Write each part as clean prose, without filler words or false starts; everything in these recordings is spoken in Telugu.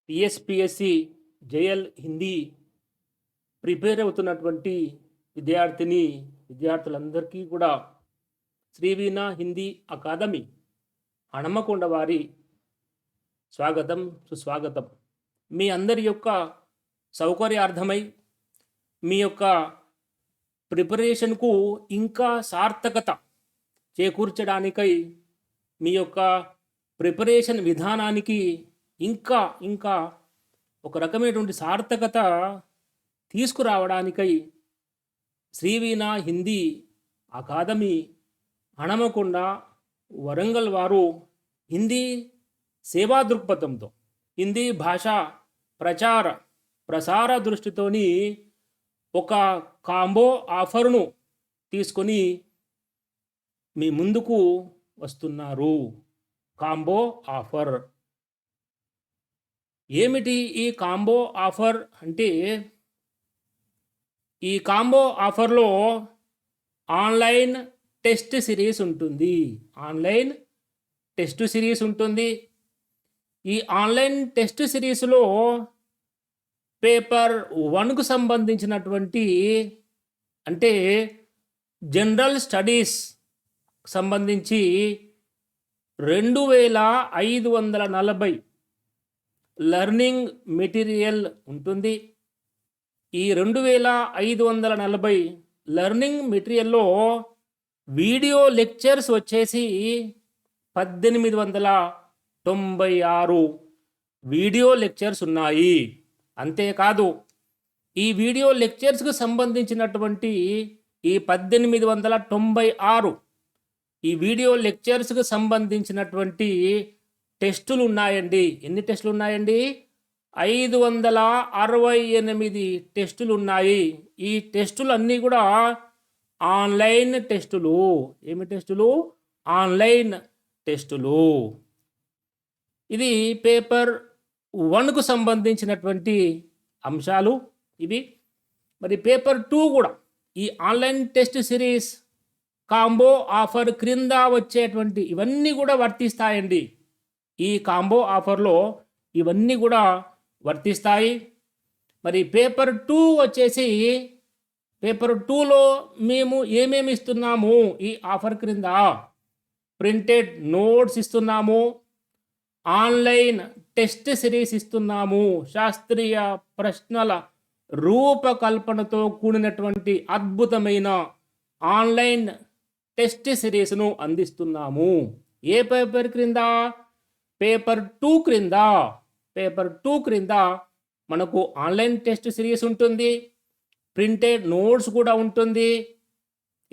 టీఎస్పీఎస్సి జేఎల్ హిందీ ప్రిపేర్ అవుతున్నటువంటి విద్యార్థులందరికీ కూడా శ్రీవీణ హిందీ అకాదమీ హనుమకొండ వారి స్వాగతం సుస్వాగతం. మీ అందరి యొక్క సౌకర్యార్థమై మీ యొక్క ప్రిపరేషన్కు ఇంకా సార్థకత చేకూర్చడానికై మీ యొక్క ప్రిపరేషన్ విధానానికి ఇంకా ఒక రకమైనటువంటి సార్థకత తీసుకురావడానికై శ్రీవీణ హిందీ అకాదమీ హనుమకొండ వరంగల్ వారు హిందీ సేవా దృక్పథంతో హిందీ భాష ప్రసార దృష్టితోని ఒక కాంబో ఆఫర్ను తీసుకొని మీ ముందుకు వస్తున్నారు. కాంబో ఆఫర్ ఏమిటి? ఈ కాంబో ఆఫర్ అంటే ఈ కాంబో ఆఫర్లో ఆన్లైన్ టెస్ట్ సిరీస్ ఉంటుంది. ఈ ఆన్లైన్ టెస్ట్ సిరీస్లో పేపర్ 1కు సంబంధించినటువంటి అంటే జనరల్ స్టడీస్ సంబంధించి 2540 లెర్నింగ్ మెటీరియల్ ఉంటుంది. ఈ 2540 లెర్నింగ్ మెటీరియల్లో వీడియో లెక్చర్స్ వచ్చేసి 1896 వీడియో లెక్చర్స్ ఉన్నాయి. అంతేకాదు ఈ వీడియో లెక్చర్స్కు సంబంధించినటువంటి ఈ 1896 ఈ వీడియో లెక్చర్స్కు సంబంధించినటువంటి టెస్టులు ఉన్నాయండి. ఎన్ని టెస్టులు ఉన్నాయండి? 568 టెస్టులు ఉన్నాయి. ఈ టెస్టులు అన్నీ కూడా ఆన్లైన్ టెస్టులు. ఏమి టెస్టులు? ఆన్లైన్ టెస్టులు. ఇది పేపర్ 1కు సంబంధించినటువంటి అంశాలు ఇవి. మరి పేపర్ 2 కూడా ఈ online test series combo offer క్రింద వచ్చేటువంటి ఇవన్నీ కూడా వర్తిస్తాయండి. ఈ కాంబో ఆఫర్లో ఇవన్నీ కూడా వర్తిస్తాయి. మరి పేపర్ 2 వచ్చేసి పేపర్ 2లో మేము ఏమేమి ఇస్తున్నాము ఈ ఆఫర్ క్రింద? ప్రింటెడ్ నోట్స్ ఇస్తున్నాము, ఆన్లైన్ టెస్ట్ సిరీస్ ఇస్తున్నాము, శాస్త్రీయ ప్రశ్నల రూపకల్పనతో కూడినటువంటి అద్భుతమైన ఆన్లైన్ టెస్ట్ సిరీస్ను అందిస్తున్నాము. ఏ పేపర్ క్రింద? పేపర్ 2 క్రింద మనకు ఆన్లైన్ టెస్ట్ సిరీస్ ఉంటుంది, ప్రింటెడ్ నోట్స్ కూడా ఉంటుంది.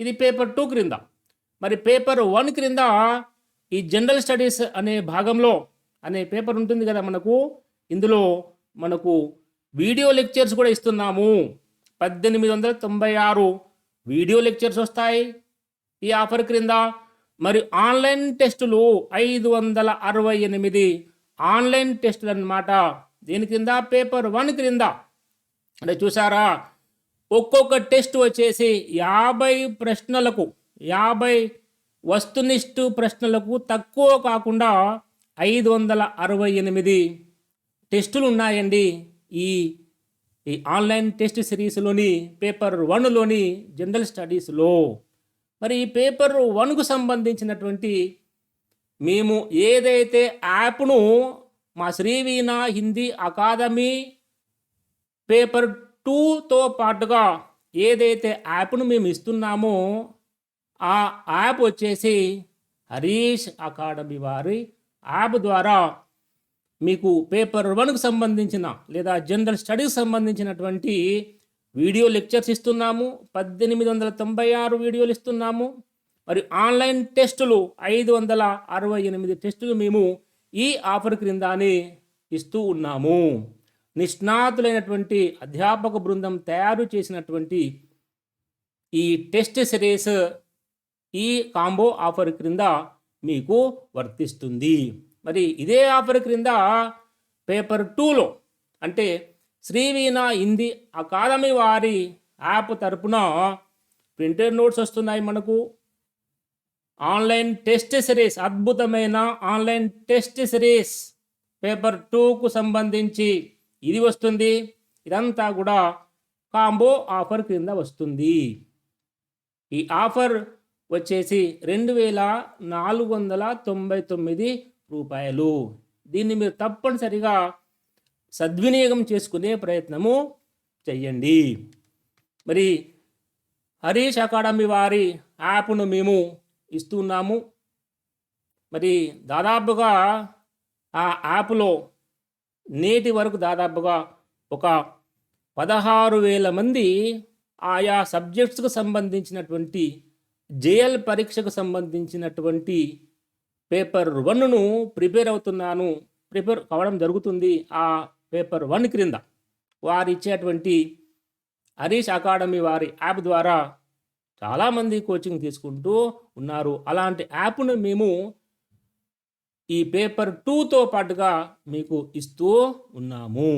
ఇది పేపర్ 2 క్రింద. మరి పేపర్ 1 క్రింద ఈ జనరల్ స్టడీస్ అనే భాగంలో అనే పేపర్ ఉంటుంది కదా మనకు. ఇందులో మనకు వీడియో లెక్చర్స్ కూడా ఇస్తున్నాము. 1896 వీడియో లెక్చర్స్ వస్తాయి ఈ ఆఫర్ క్రింద. మరి ఆన్లైన్ టెస్టులు 568 ఆన్లైన్ టెస్టులు అన్నమాట. దీని కింద పేపర్ 1 క్రింద అంటే చూసారా, ఒక్కొక్క టెస్ట్ వచ్చేసి 50 ప్రశ్నలకు 50 వస్తునిష్ఠ ప్రశ్నలకు తక్కువ కాకుండా 568 టెస్టులు ఉన్నాయండి ఈ ఆన్లైన్ టెస్ట్ సిరీస్లోని పేపర్ 1లోని జనరల్ స్టడీస్లో. మరి ఈ పేపర్ 1కు సంబంధించినటువంటి మేము ఏదైతే యాప్ను మా శ్రీవీణ హిందీ అకాదమీ పేపర్ 2తో పాటుగా ఏదైతే యాప్ను మేము ఇస్తున్నామో ఆ యాప్ వచ్చేసి హరీష్ అకాడమీ వారి యాప్ ద్వారా మీకు పేపర్ 1కు సంబంధించిన లేదా జనరల్ స్టడీస్ సంబంధించినటువంటి వీడియో లెక్చర్స్ ఇస్తున్నాము. 1896 వీడియోలు ఇస్తున్నాము. మరి ఆన్లైన్ టెస్టులు 568 టెస్టులు మేము ఈ ఆఫర్ క్రిందనే ఇస్తూ ఉన్నాము. నిష్ణాతులైనటువంటి అధ్యాపక బృందం తయారు చేసినటువంటి ఈ టెస్ట్ సిరీస్ ఈ కాంబో ఆఫర్ క్రింద మీకు వర్తిస్తుంది. మరి ఇదే ఆఫర్ క్రింద పేపర్ 2లో అంటే శ్రీవీణ హిందీ అకాదమీ వారి యాప్ తరపున ప్రింటెడ్ నోట్స్ వస్తున్నాయి మనకు. ఆన్లైన్ టెస్ట్ సిరీస్, అద్భుతమైన ఆన్లైన్ టెస్ట్ సిరీస్ పేపర్ 2కు సంబంధించి ఇది వస్తుంది. ఇదంతా కూడా కాంబో ఆఫర్ క్రింద వస్తుంది. ఈ ఆఫర్ వచ్చేసి 2499 రూపాయలు. దీన్ని మీరు తప్పనిసరిగా సద్వినియోగం చేసుకునే ప్రయత్నము చెయ్యండి. మరి హరీష్ అకాడమీ వారి యాప్ను మేము ఇస్తున్నాము. మరి దాదాపుగా ఆ యాప్లో నేటి వరకు దాదాపుగా ఒక 16,000 మంది ఆయా సబ్జెక్ట్స్కు సంబంధించినటువంటి జేఎల్ పరీక్షకు సంబంధించినటువంటి పేపర్ 1ను ప్రిపేర్ కావడం జరుగుతుంది. ఆ పేపర్ 1 క్రింద వారు ఇచ్చేటువంటి హరీష్ అకాడమీ వారి యాప్ ద్వారా చాలామంది కోచింగ్ తీసుకుంటూ ఉన్నారు. అలాంటి యాప్ను మేము ఈ పేపర్ 2తో పాటుగా మీకు ఇస్తూ ఉన్నాము.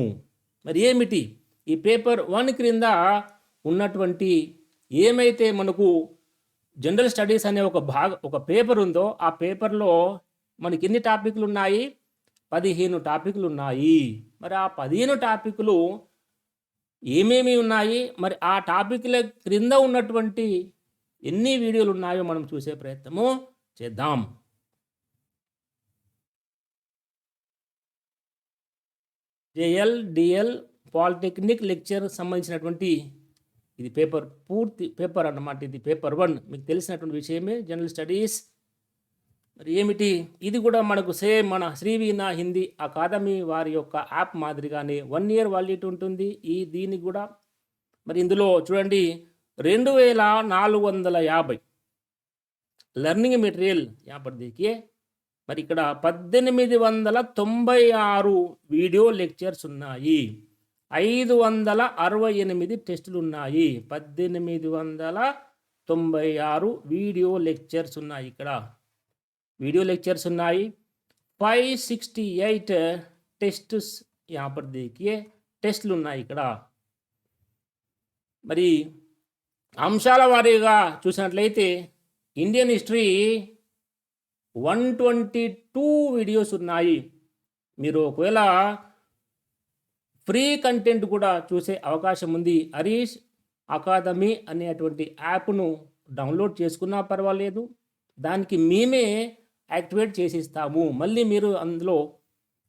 మరి ఏమిటి ఈ పేపర్ 1 క్రింద ఉన్నటువంటి ఏమైతే మనకు జనరల్ స్టడీస్ అనే ఒక పేపర్ ఉందో ఆ పేపర్లో మనకి ఎన్ని టాపిక్లు ఉన్నాయి? 15 టాపిక్లు ఉన్నాయి. మరి ఆ 15 టాపిక్లు ఏమేమి ఉన్నాయి, మరి ఆ టాపిక్ల క్రింద ఉన్నటువంటి ఎన్ని వీడియోలు ఉన్నాయో మనం చూసే ప్రయత్నము చేద్దాం. జేఎల్ డిఎల్ పాలిటెక్నిక్ లెక్చర్ సంబంధించినటువంటి ఇది పూర్తి పేపర్ అన్నమాట. ఇది పేపర్ 1 మీకు తెలిసినటువంటి విషయమే, జనరల్ స్టడీస్. మరి ఏమిటి ఇది కూడా మనకు సేమ్ మన శ్రీవీణ హిందీ అకాదమీ వారి యొక్క యాప్ మాదిరిగానే 1 year వ్యాలిడిటీ ఉంటుంది. దీనికి కూడా మరి ఇందులో చూడండి 2450 లర్నింగ్ మెటీరియల్ యాపర్దికి. మరి ఇక్కడ 1896 వీడియో లెక్చర్స్ ఉన్నాయి, 568 టెస్టులు ఉన్నాయి, 1896 వీడియో లెక్చర్స్ ఉన్నాయి. ఇక్కడ వీడియో లెక్చర్స్ ఉన్నాయి, 568 టెస్ట్స్ యాపర్దికి టెస్టులు ఉన్నాయి ఇక్కడ. మరి అంశాల వారీగా చూసినట్లయితే ఇండియన్ హిస్టరీ 122 వీడియోస్ ఉన్నాయి. మీరు ఒకవేళ ఫ్రీ కంటెంట్ కూడా చూసే అవకాశం ఉంది. హరీష్ అకాదమీ అనేటువంటి యాప్ను డౌన్లోడ్ చేసుకున్నా పర్వాలేదు, దానికి మేమే యాక్టివేట్ చేసిస్తాము. మళ్ళీ మీరు అందులో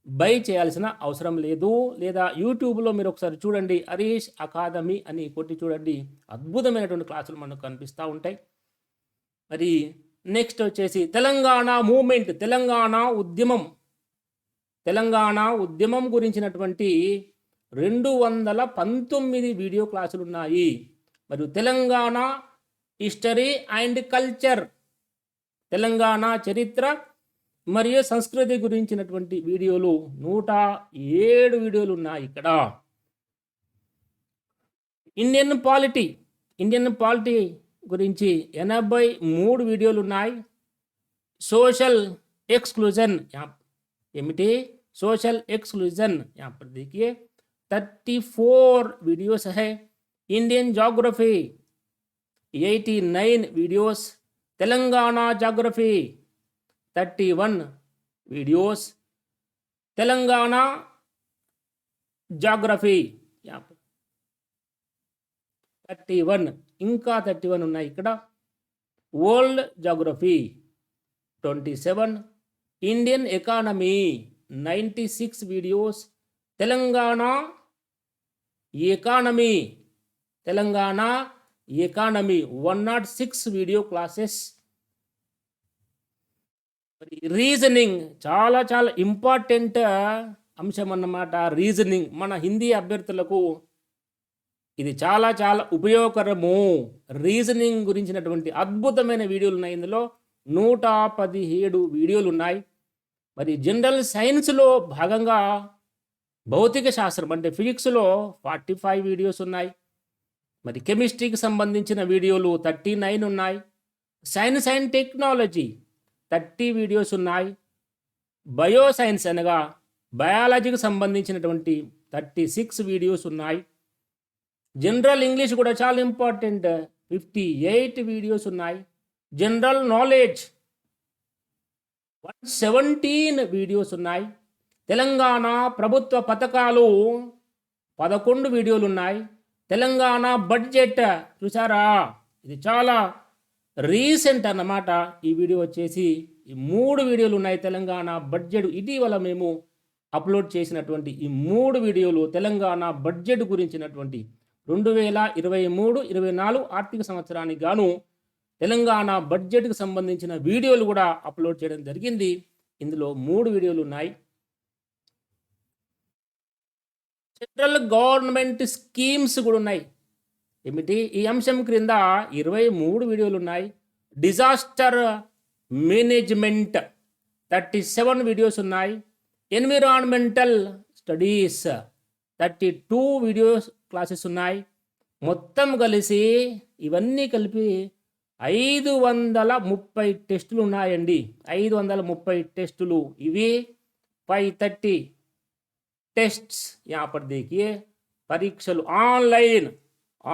బై చేయాల్సిన అవసరం లేదు. లేదా యూట్యూబ్లో మీరు ఒకసారి చూడండి, హరీష్ అకాదమీ అని కొట్టి చూడండి, అద్భుతమైనటువంటి క్లాసులు మనకు కనిపిస్తూ ఉంటాయి. మరి నెక్స్ట్ వచ్చేసి తెలంగాణ మూమెంట్, తెలంగాణ ఉద్యమం గురించినటువంటి 219 వీడియో క్లాసులు ఉన్నాయి. మరియు Telangana history and culture, Telangana చరిత్ర మరియు సంస్కృతి గురించినటువంటి వీడియోలు 107 వీడియోలు ఉన్నాయి ఇక్కడ. ఇండియన్ పాలిటీ గురించి 83 వీడియోలు ఉన్నాయి. సోషల్ एक्सक्लूजन, ఏమిటి सोशल एक्सक्लूजन, यहाँ पर देखिए 34 वीडियोस है. Indian geography 89 videos, Telangana geography 31 videos, Telangana geography यहाँ पर 31, ఇంకా 31 ఉన్నాయి ఇక్కడ. World geography 27, Indian economy 96 videos, Telangana economy 106 video classes. Reasoning చాలా చాలా ఇంపార్టెంట్ అంశం అన్నమాట. రీజనింగ్ మన హిందీ అభ్యర్థులకు ఇది చాలా చాలా ఉపయోగకరము. రీజనింగ్ గురించినటువంటి అద్భుతమైన వీడియోలు ఉన్నాయి. ఇందులో 117 వీడియోలు ఉన్నాయి. మరి జనరల్ సైన్స్లో భాగంగా భౌతిక శాస్త్రం అంటే ఫిజిక్స్లో 45 వీడియోస్ ఉన్నాయి. మరి కెమిస్ట్రీకి సంబంధించిన వీడియోలు 39 ఉన్నాయి. సైన్స్ అండ్ టెక్నాలజీ 30 వీడియోస్ ఉన్నాయి. బయోసైన్స్ అనగా బయాలజీకి సంబంధించినటువంటి 36 వీడియోస్ ఉన్నాయి. జనరల్ ఇంగ్లీష్ కూడా చాలా ఇంపార్టెంట్, 58 వీడియోస్ ఉన్నాయి. జనరల్ నాలెడ్జ్ 117 వీడియోస్ ఉన్నాయి. తెలంగాణ ప్రభుత్వ పథకాలు 11 వీడియోలు ఉన్నాయి. తెలంగాణ బడ్జెట్ చూసారా, ఇది చాలా రీసెంట్ అన్నమాట. ఈ వీడియో వచ్చేసి ఈ 3 వీడియోలు ఉన్నాయి. తెలంగాణ బడ్జెట్ ఇటీవల మేము అప్లోడ్ చేసినటువంటి ఈ 3 వీడియోలు తెలంగాణ బడ్జెట్ గురించినటువంటి 2023-24 ఆర్థిక సంవత్సరానికి గాను తెలంగాణ బడ్జెట్కి సంబంధించిన వీడియోలు కూడా అప్లోడ్ చేయడం జరిగింది. ఇందులో 3 వీడియోలు ఉన్నాయి. సెంట్రల్ గవర్నమెంట్ స్కీమ్స్ కూడా ఉన్నాయి. ఏమిటి ఈ అంశం క్రింద 23 వీడియోలు ఉన్నాయి. డిజాస్టర్ మేనేజ్మెంట్ 37 వీడియోస్ ఉన్నాయి. ఎన్విరాన్మెంటల్ స్టడీస్ 32 వీడియోస్ క్లాసెస్ ఉన్నాయి. మొత్తం కలిసి ఇవన్నీ కలిపి 530 టెస్టులు ఉన్నాయండి. 530 టెస్టులు. ఇవి 530 टेस्ट्स यहाँ पर देखिए. పరీక్షలు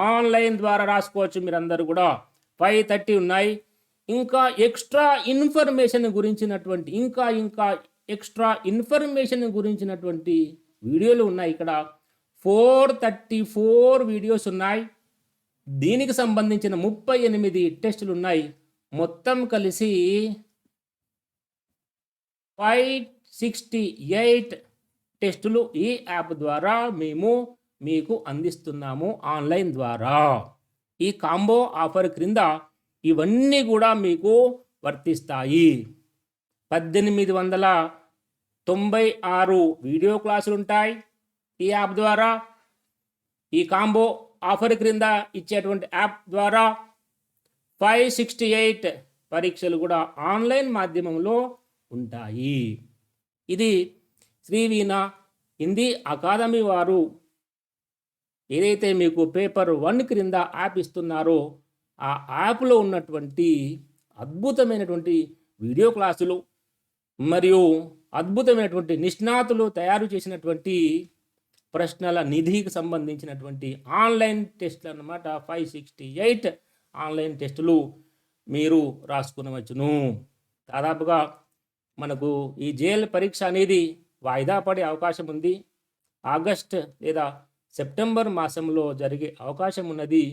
ఆన్లైన్ ద్వారా రాసుకోవచ్చు మీరందరూ కూడా. 530 ఉన్నాయి. ఇంకా ఎక్స్ట్రా ఇన్ఫర్మేషన్ గురించినటువంటి వీడియోలు ఉన్నాయి. ఇక్కడ 434 వీడియోస్ ఉన్నాయి. దీనికి సంబంధించిన 38 టెస్టులు ఉన్నాయి. మొత్తం కలిసి 568 టెస్టులు ఈ యాప్ ద్వారా మేము మీకు అందిస్తున్నాము ఆన్లైన్ ద్వారా. ఈ కాంబో ఆఫర్ క్రింద ఇవన్నీ కూడా మీకు వర్తిస్తాయి. 1896 వీడియో క్లాసులు ఉంటాయి ఈ యాప్ ద్వారా. ఈ కాంబో ఆఫర్ క్రింద ఇచ్చేటువంటి యాప్ ద్వారా 568 పరీక్షలు కూడా ఆన్లైన్ మాధ్యమంలో ఉంటాయి. ఇది శ్రీవీణ హిందీ అకాదమీ వారు ఏదైతే మీకు పేపర్ 1 క్రింద యాప్ ఇస్తున్నారో ఆ యాప్లో ఉన్నటువంటి అద్భుతమైనటువంటి వీడియో క్లాసులు మరియు అద్భుతమైనటువంటి నిష్ణాతులు తయారు చేసినటువంటి ప్రశ్నల నిధికి సంబంధించినటువంటి ఆన్లైన్ టెస్టులు అన్నమాట. 568 ఆన్లైన్ టెస్టులు మీరు రాసుకునవచ్చును. దాదాపుగా మనకు ఈ జేఎల్ పరీక్ష అనేది వాయిదా పడే అవకాశం ఉంది. ఆగస్ట్ లేదా సెప్టెంబర్ మాసంలో జరిగే అవకాశం ఉన్నది.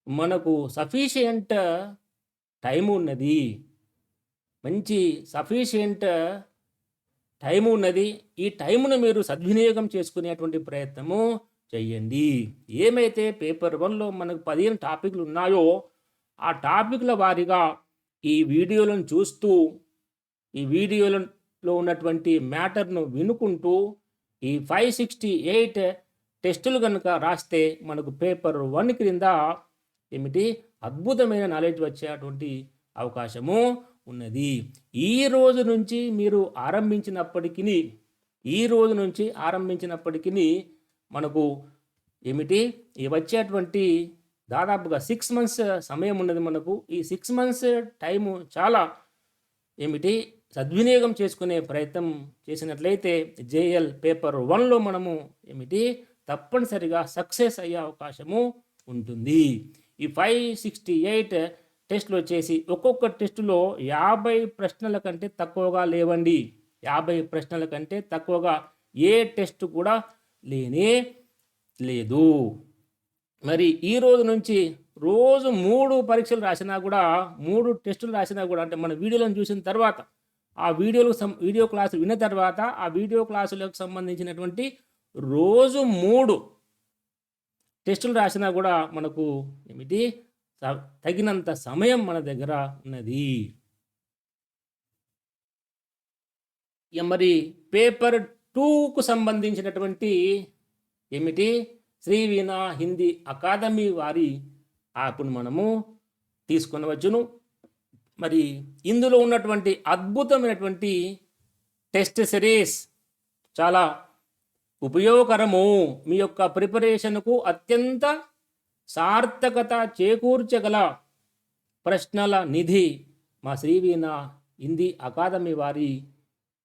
మనకు సఫిషియంట్ టైం ఉన్నది. మంచి సఫిషియంట్ టైం ఉన్నది. ఈ టైమును మీరు సద్వినియోగం చేసుకునేటువంటి ప్రయత్నము చేయండి. ఏమైతే పేపర్ 1లో మనకు 15 టాపిక్లు ఉన్నాయో ఆ టాపిక్ల వారీగా ఈ వీడియోలను చూస్తూ ఈ వీడియోలలో ఉన్నటువంటి మ్యాటర్ను వినుకుంటూ ఈ 568 టెస్టులు కనుక రాస్తే మనకు పేపర్ 1 క్రింద ఏమిటి అద్భుతమైన నాలెడ్జ్ వచ్చేటువంటి అవకాశము ఉన్నది. ఈ రోజు నుంచి ఆరంభించినప్పటికీ మనకు ఏమిటి ఈ వచ్చేటువంటి దాదాపుగా 6 మంత్స్ సమయం ఉన్నది మనకు. ఈ 6 మంత్స్ టైము చాలా ఏమిటి సద్వినియోగం చేసుకునే ప్రయత్నం చేసినట్లయితే జేఎల్ పేపర్ 1లో మనము ఏమిటి తప్పనిసరిగా సక్సెస్ అయ్యే అవకాశము ఉంటుంది. ఈ 568 టెస్టులు వచ్చేసి ఒక్కొక్క టెస్టులో 50 ప్రశ్నల కంటే తక్కువగా లేవండి. 50 ప్రశ్నల కంటే తక్కువగా ఏ టెస్ట్ కూడా లేనే లేదు. మరి ఈ రోజు నుంచి రోజు 3 పరీక్షలు రాసినా కూడా 3 టెస్టులు రాసినా కూడా అంటే మన వీడియోలను చూసిన తర్వాత ఆ వీడియో క్లాసులు విన్న తర్వాత ఆ వీడియో క్లాసులకు సంబంధించినటువంటి రోజు 3 టెస్టులు రాసినా కూడా మనకు ఏమిటి తగినంత సమయం మన దగ్గర ఉన్నది. మరి పేపర్ 2కు సంబంధించినటువంటి ఏమిటి శ్రీవీణ హిందీ అకాదమీ వారి యాప్ను మనము తీసుకొనవచ్చును. మరి ఇందులో ఉన్నటువంటి అద్భుతమైనటువంటి టెస్ట్ సిరీస్ చాలా ఉపయోగకరము. మీ యొక్క ప్రిపరేషన్కు అత్యంత సార్థకత చేకూర్చగల ప్రశ్నల నిధి మా శ్రీవీణ హిందీ అకాదమీ వారి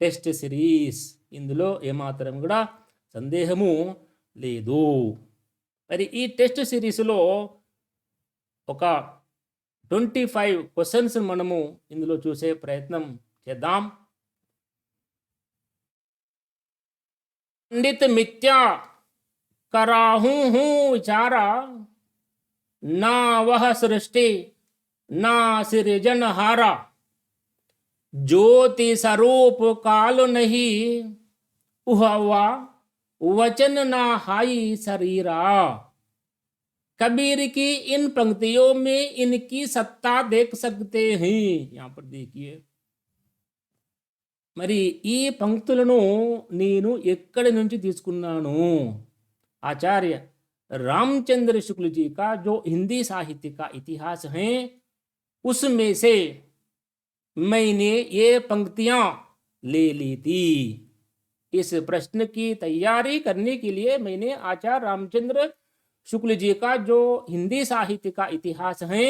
టెస్ట్ సిరీస్. ఇందులో ఏమాత్రం కూడా సందేహము లేదు. మరి ఈ టెస్ట్ సిరీస్లో ఒక 25 క్వశ్చన్స్ మనము ఇందులో చూసే ప్రయత్నం చేద్దాం. पंडित मिथ्या कराहू हूँ विचारा, ना वह सृष्टि ना सृजनहारा, ज्योति स्वरूप काल नहीं, हुआ वचन ना हाई शरीरा। कबीर की इन पंक्तियों में इनकी सत्ता देख सकते हैं। यहां पर देखिए, మరి ఈ పంక్తులను నేను ఎక్కడి నుంచి తీసుకున్నాను? आचार्य रामचंद्र शुक्ल जी का जो हिंदी साहित्य का इतिहास है उसमें से मैंने ये पंक्तियां ले ली थी। इस प्रश्न की तैयारी करने के लिए मैंने आचार्य रामचंद्र शुक्ल जी का जो हिंदी साहित्य का इतिहास है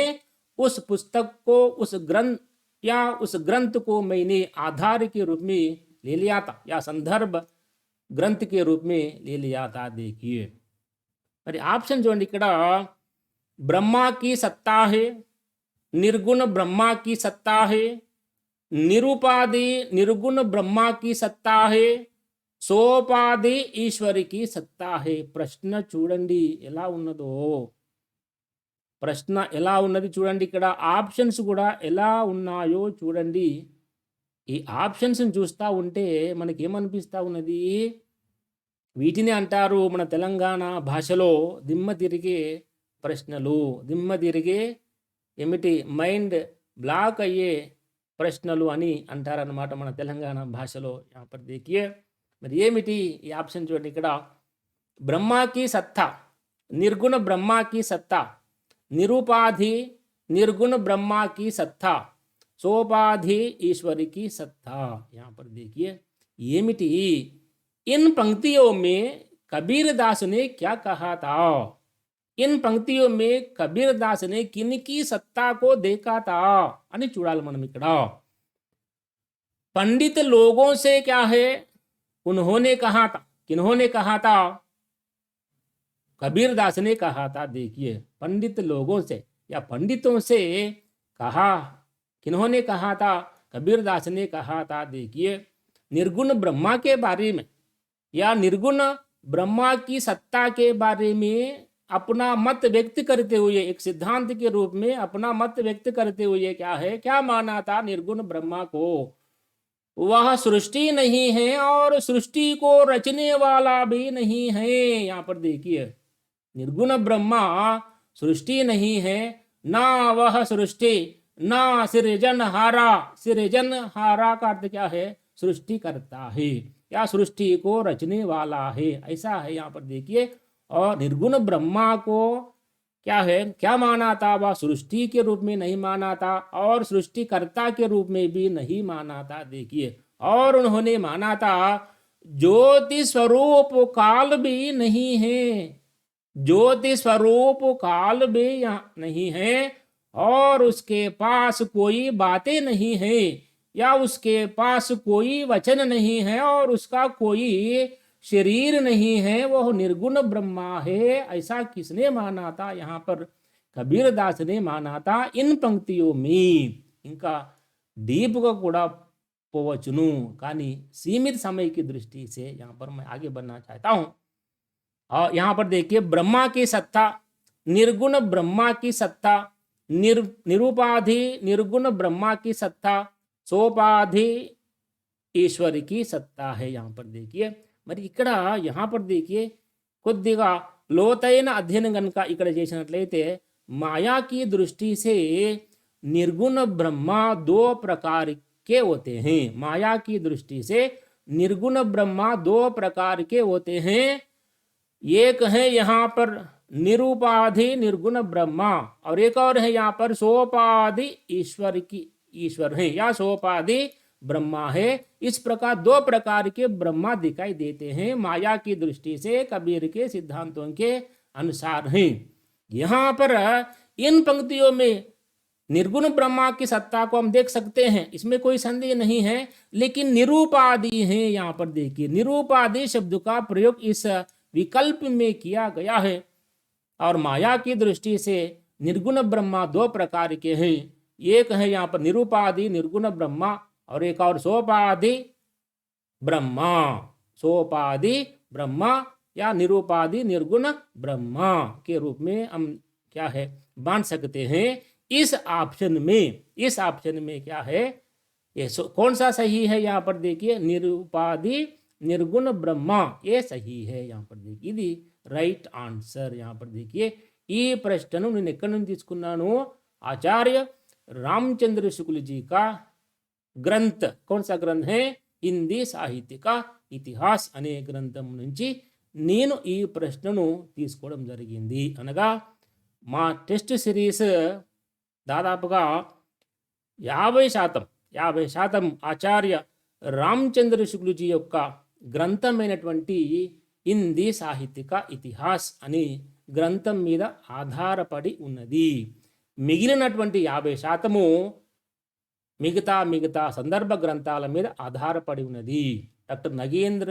उस पुस्तक को, उस ग्रंथ या उस ग्रंथ को मैंने आधार के रूप में ले लिया था, या संदर्भ ग्रंथ के रूप में ले लिया था। देखिए, మరి ఆప్షన్ చూడండి, ఇక్కడ ब्रह्मा की सत्ता है, निर्गुण ब्रह्मा की सत्ता है, निरुपाधि निर्गुण ब्रह्मा की सत्ता है, సోపాధి ఈశ్వరికి సత్తా హే. ప్రశ్న చూడండి ఎలా ఉన్నదో, ప్రశ్న ఎలా ఉన్నది చూడండి. ఇక్కడ ఆప్షన్స్ కూడా ఎలా ఉన్నాయో చూడండి. ఈ ఆప్షన్స్ చూస్తూ ఉంటే మనకేమనిపిస్తూ ఉన్నది, వీటిని అంటారు మన తెలంగాణ భాషలో దిమ్మ తిరిగే ప్రశ్నలు. దిమ్మ తిరిగే ఏమిటి, మైండ్ బ్లాక్ అయ్యే ప్రశ్నలు అని అంటారనమాట మన తెలంగాణ భాషలో. यहाँ पर देखिए, మరి ఏమిటి ఈ ఆప్షన్ చూడండి. ఇక్కడ బ్రహ్మా की सत्ता, निर्गुण ब्रह्मा की सत्ता, निरुपाधि निर्गुण ब्रह्मा की सत्ता, सोपाधि ईश्वर की सत्ता. यहाँ पर देखिए ఏమిటి, इन पंक्तियों में कबीर दास ने क्या कहा था? इन पंक्तियों में कबीर दास ने किनकी सत्ता को देखा था అని చూడాలి మనం. ఇక్కడ पंडित लोगों से क्या है, उन्होंने कहा था. किन्होंने कहा था? कबीर दास ने कहा था. देखिए, पंडित लोगों से या पंडितों से कहा, किन्होंने कहा था? कबीर दास ने कहा था. देखिए, निर्गुण ब्रह्मा के बारे में या निर्गुण ब्रह्मा की सत्ता के बारे में अपना मत व्यक्त करते हुए, एक सिद्धांत के रूप में अपना मत व्यक्त करते हुए क्या है, क्या माना था निर्गुण ब्रह्मा को? वह सृष्टि नहीं है और सृष्टि को रचने वाला भी नहीं है. यहाँ पर देखिए, निर्गुण ब्रह्मा सृष्टि नहीं है, ना वह सृष्टि ना सृजनहारा. सृजनहारा का अर्थ क्या है? सृष्टि करता है या सृष्टि को रचने वाला है, ऐसा है यहाँ पर देखिए. और निर्गुण ब्रह्मा को क्या है, क्या माना था? वह सृष्टि के रूप में नहीं माना था और सृष्टिकर्ता के रूप में भी नहीं माना था. देखिए, और उन्होंने माना था ज्योति स्वरूप काल भी नहीं है, ज्योति स्वरूप काल भी यहाँ नहीं है, और उसके पास कोई बातें नहीं है या उसके पास कोई वचन नहीं है और उसका कोई शरीर नहीं है, वह निर्गुण ब्रह्मा है. ऐसा किसने माना था? यहाँ पर कबीर दास ने माना था. इन पंक्तियों में इनका डीपగా కూడా పోవచ్చును, కానీ सीमित समय की दृष्टि से यहाँ पर मैं आगे बढ़ना चाहता हूँ. और यहाँ पर देखिए, ब्रह्मा की सत्ता, निर्गुण ब्रह्मा की सत्ता, निरुपाधि निर्गुण ब्रह्मा की सत्ता, सोपाधि ईश्वर की सत्ता है. यहाँ पर देखिए, మరి ఇక్కడ यहाँ पर देखिए కొద్దిగా లోతైన అధ్యయనం కనుక ఇక్కడ చేసినట్లయితే, माया की दृष्टि से निर्गुण ब्रह्मा दो प्रकार के होते हैं. माया की दृष्टि से निर्गुण ब्रह्मा दो प्रकार के होते हैं. एक है यहाँ पर निरुपाधि निर्गुण ब्रह्मा, और एक और है यहाँ पर सोपाधि ईश्वर है या सोपाधि ब्रह्मा है. इस प्रकार दो प्रकार के ब्रह्मा दिखाई देते हैं माया की दृष्टि से, कबीर के सिद्धांतों के अनुसार हैं. यहाँ पर इन पंक्तियों में निर्गुण ब्रह्मा की सत्ता को हम देख सकते हैं, इसमें कोई संदेह नहीं है. लेकिन निरूपादि है. यहाँ पर देखिए, निरूपादि शब्द का प्रयोग इस विकल्प में किया गया है. और माया की दृष्टि से निर्गुण ब्रह्मा दो प्रकार के हैं. एक है यहाँ पर निरूपादि निर्गुण ब्रह्मा, और एक और सोपाधि ब्रह्मा. सोपाधि ब्रह्मा या निरूपादि निर्गुण ब्रह्मा के रूप में हम क्या है बांट सकते हैं। इस ऑप्शन में क्या है, ये कौन सा सही है यहाँ पर देखिए, निरूपादि निर्गुण ब्रह्मा, ये सही है यहाँ पर देखिए, ఇది రైట్ ఆన్సర్। यहाँ पर देखिए ఈ ప్రశ్నను నేను ఎక్కడి నుంచి తీసుకున్నాను, आचार्य रामचंद्र शुक्ल जी का ग्रंथ, कौन सा ग्रंथ है, హిందీ సాహిత్య का ఇతిహాస్ అనే గ్రంథం నుంచి నేను ఈ ప్రశ్నను తీసుకోవడం జరిగింది। అనగా మా టెస్ట్ సిరీస్ దాదాపుగా 50% ఆచార్య రామచంద్ర శుక్ల జీ యొక్క గ్రంథమైనటువంటి హిందీ సాహిత్యక ఇతిహాస్ అనే గ్రంథం మీద ఆధారపడి ఉన్నది। మిగిలినటువంటి 50% మిగతా సందర్భ గ్రంథాల మీద ఆధారపడి ఉన్నది। డాక్టర్ నగేంద్ర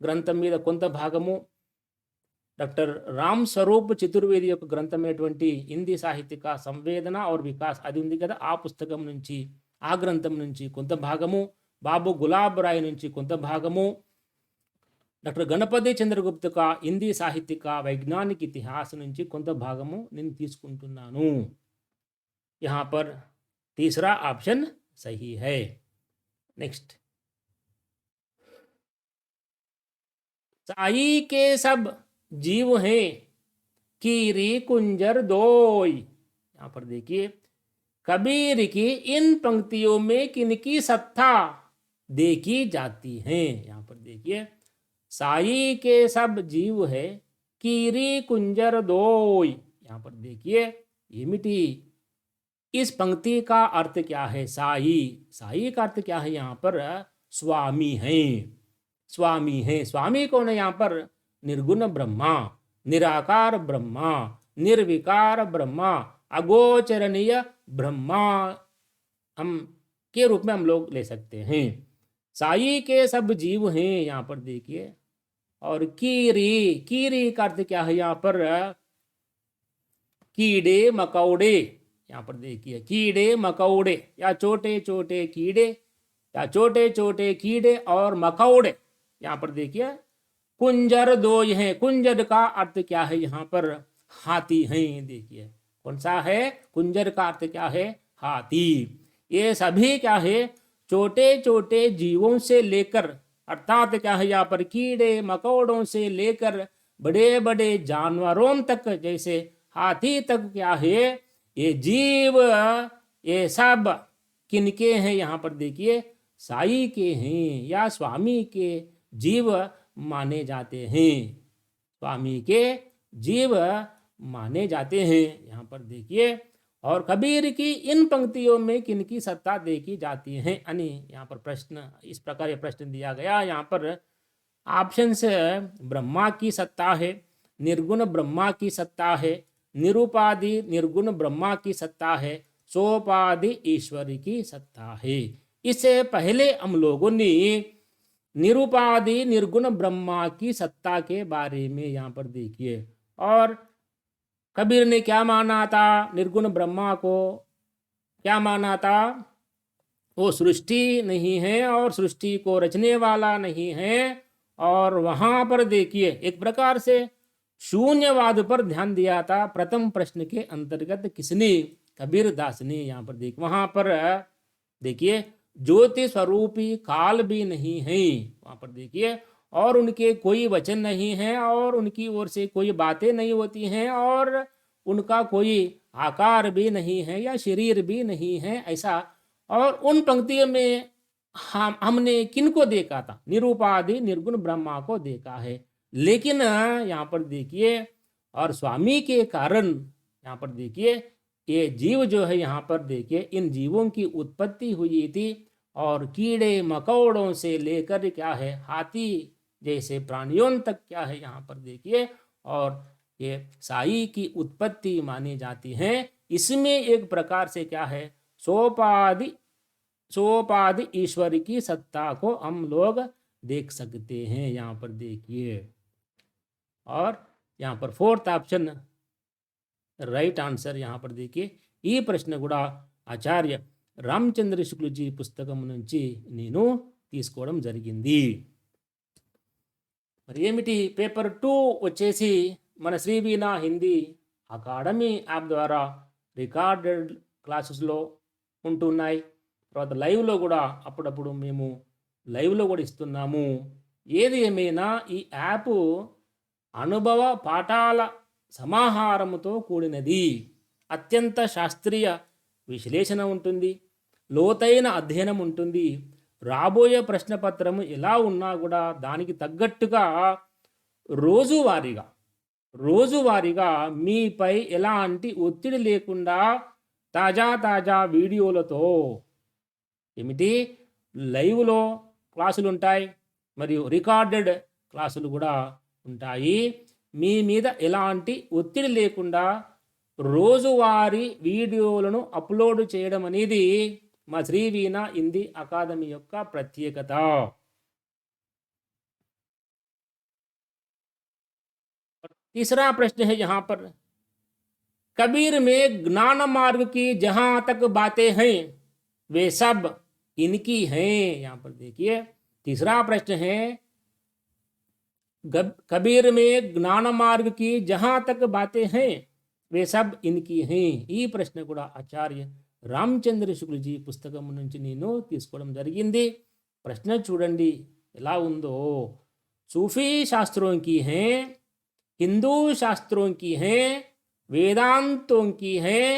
గ్రంథం మీద కొంత భాగము, డాక్టర్ రామ్ స్వరూప్ చతుర్వేది యొక్క గ్రంథమైనటువంటి హిందీ సాహిత్యక సంవేదన ఔర్ వికాస్ అది ఉంది కదా, ఆ పుస్తకం నుంచి, ఆ గ్రంథం నుంచి కొంత భాగము, బాబు గులాబ్ రాయ్ నుంచి కొంత భాగము, డాక్టర్ గణపతి చంద్రగుప్త का హిందీ సాహిత్యక వైజ్ఞానిక ఇతిహాస్ నుంచి కొంత భాగము నేను తీసుకుంటున్నాను। यहाँ पर तीसरा ऑप्शन सही है। नेक्स्ट, साई के सब जीव हैं, कीरी कुंजर दोय। यहाँ पर देखिए, कबीर की इन पंक्तियों में किनकी सत्ता देखी जाती है। यहाँ पर देखिए, साई के सब जीव है, कीरी कुंजर दोय। यहाँ पर देखिए ये इस पंक्ति का अर्थ क्या है, साई का अर्थ क्या है, यहाँ पर स्वामी है। स्वामी कौन है यहाँ पर, निर्गुण ब्रह्मा, निराकार ब्रह्मा, निर्विकार ब्रह्मा, अगोचरणीय ब्रह्मा हम के रूप में हम लोग ले सकते हैं। साई के सब जीव हैं, यहाँ पर देखिए, और कीरी का अर्थ क्या है, यहाँ पर कीड़े मकौड़े। यहाँ पर देखिए, कीड़े मकौड़े या छोटे छोटे कीड़े और मकौड़े। यहाँ पर देखिए कुंजर दो हैं, कुंजर का अर्थ क्या है, यहाँ पर हाथी हैं। देखिए कौन सा है, कुंजर का अर्थ क्या है, हाथी। ये सभी क्या है, छोटे छोटे जीवों से लेकर, अर्थात क्या है यहाँ पर कीड़े मकौड़ों से लेकर बड़े बड़े जानवरों तक, जैसे हाथी तक क्या है, ये जीव ये सब किनके हैं, यहाँ पर देखिए साई के हैं या स्वामी के जीव माने जाते हैं, स्वामी के जीव माने जाते हैं। यहाँ पर देखिए, और कबीर की इन पंक्तियों में किनकी सत्ता देखी जाती है। यानी यहाँ पर प्रश्न इस प्रकार ये प्रश्न दिया गया, यहाँ पर ऑप्शन से ब्रह्मा की सत्ता है, निर्गुण ब्रह्मा की सत्ता है, निरूपादि निर्गुण ब्रह्मा की सत्ता है, सोपादि ईश्वर की सत्ता है। इससे पहले हम लोगों ने निरूपादि निर्गुण ब्रह्मा की सत्ता के बारे में यहाँ पर देखिए, और कबीर ने क्या माना था, निर्गुण ब्रह्मा को क्या माना था, वो सृष्टि नहीं है और सृष्टि को रचने वाला नहीं है। और वहाँ पर देखिए एक प्रकार से शून्यवाद पर ध्यान दिया था प्रथम प्रश्न के अंतर्गत, किसने, कबीर दास ने। यहाँ पर देख, वहाँ पर देखिए ज्योति स्वरूपी काल भी नहीं है, वहाँ पर देखिए, और उनके कोई वचन नहीं है, और उनकी ओर से कोई बातें नहीं होती हैं, और उनका कोई आकार भी नहीं है या शरीर भी नहीं है ऐसा। और उन पंक्तियों में हमने किनको देखा था, निरूपादि निर्गुण ब्रह्मा को देखा है। लेकिन यहाँ पर देखिए, और स्वामी के कारण यहाँ पर देखिए ये जीव जो है, यहाँ पर देखिए इन जीवों की उत्पत्ति हुई थी, और कीड़े मकौड़ों से लेकर क्या है हाथी जैसे प्राणियों तक क्या है, यहाँ पर देखिए, और ये साई की उत्पत्ति मानी जाती है। इसमें एक प्रकार से क्या है, सोपादि ईश्वर की सत्ता को हम लोग देख सकते हैं। यहाँ पर देखिए, और यहाँ पर फोर्थ ऑप्शन राइट आंसर। यहाँ पर देखिए ఈ ప్రశ్న కూడా ఆచార్య రామచంద్ర శుక్ల జీ పుస్తకం నుంచి నేను తీసుకోవడం జరిగింది। మరి ఏమిటి పేపర్ 2 వచ్చేసి మన శ్రీవీణ హిందీ అకాడమీ యాప్ ద్వారా రికార్డెడ్ క్లాసెస్లో ఉంటున్నాయి. తర్వాత లైవ్లో కూడా అప్పుడప్పుడు మేము లైవ్లో కూడా ఇస్తున్నాము. ఏది ఏమైనా ఈ యాప్ అనుభవ పాఠాల సమాహారముతో కూడినది. అత్యంత శాస్త్రీయ విశ్లేషణ ఉంటుంది, లోతైన అధ్యయనం ఉంటుంది. రాబోయే ప్రశ్నపత్రము ఎలా ఉన్నా కూడా దానికి తగ్గట్టుగా రోజువారీగా మీపై ఎలాంటి ఒత్తిడి లేకుండా తాజా వీడియోలతో ఏమిటి లైవ్లో క్లాసులు ఉంటాయి, మరియు రికార్డెడ్ క్లాసులు కూడా ఉంటాయి. మీ మీద ఎలాంటి ఒత్తిడి లేకుండా రోజువారీ వీడియోలను అప్లోడ్ చేయడం అనేది మా శ్రీవీణ హిందీ అకాదమీ యొక్క ప్రత్యేకత. तीसरा प्रश्न है यहाँ पर, कबीर में ज्ञान मार्ग की जहां तक बातें हैं वे सब इनकी हैं. यहाँ पर देखिए तीसरा प्रश्न है, कबीर में ज्ञान मार्ग की जहां तक बातें हैं वे सब इनकी हैं. ఈ ప్రశ్న కూడా ఆచార్య రామచంద్ర శుక్లజీ పుస్తకం నుంచి నేను తీసుకోవడం జరిగింది. ప్రశ్న చూడండి ఎలా ఉందో. सूफी शास्त्रों की हैं, हिंदू शास्त्रों की हैं, वेदांतों की हैं,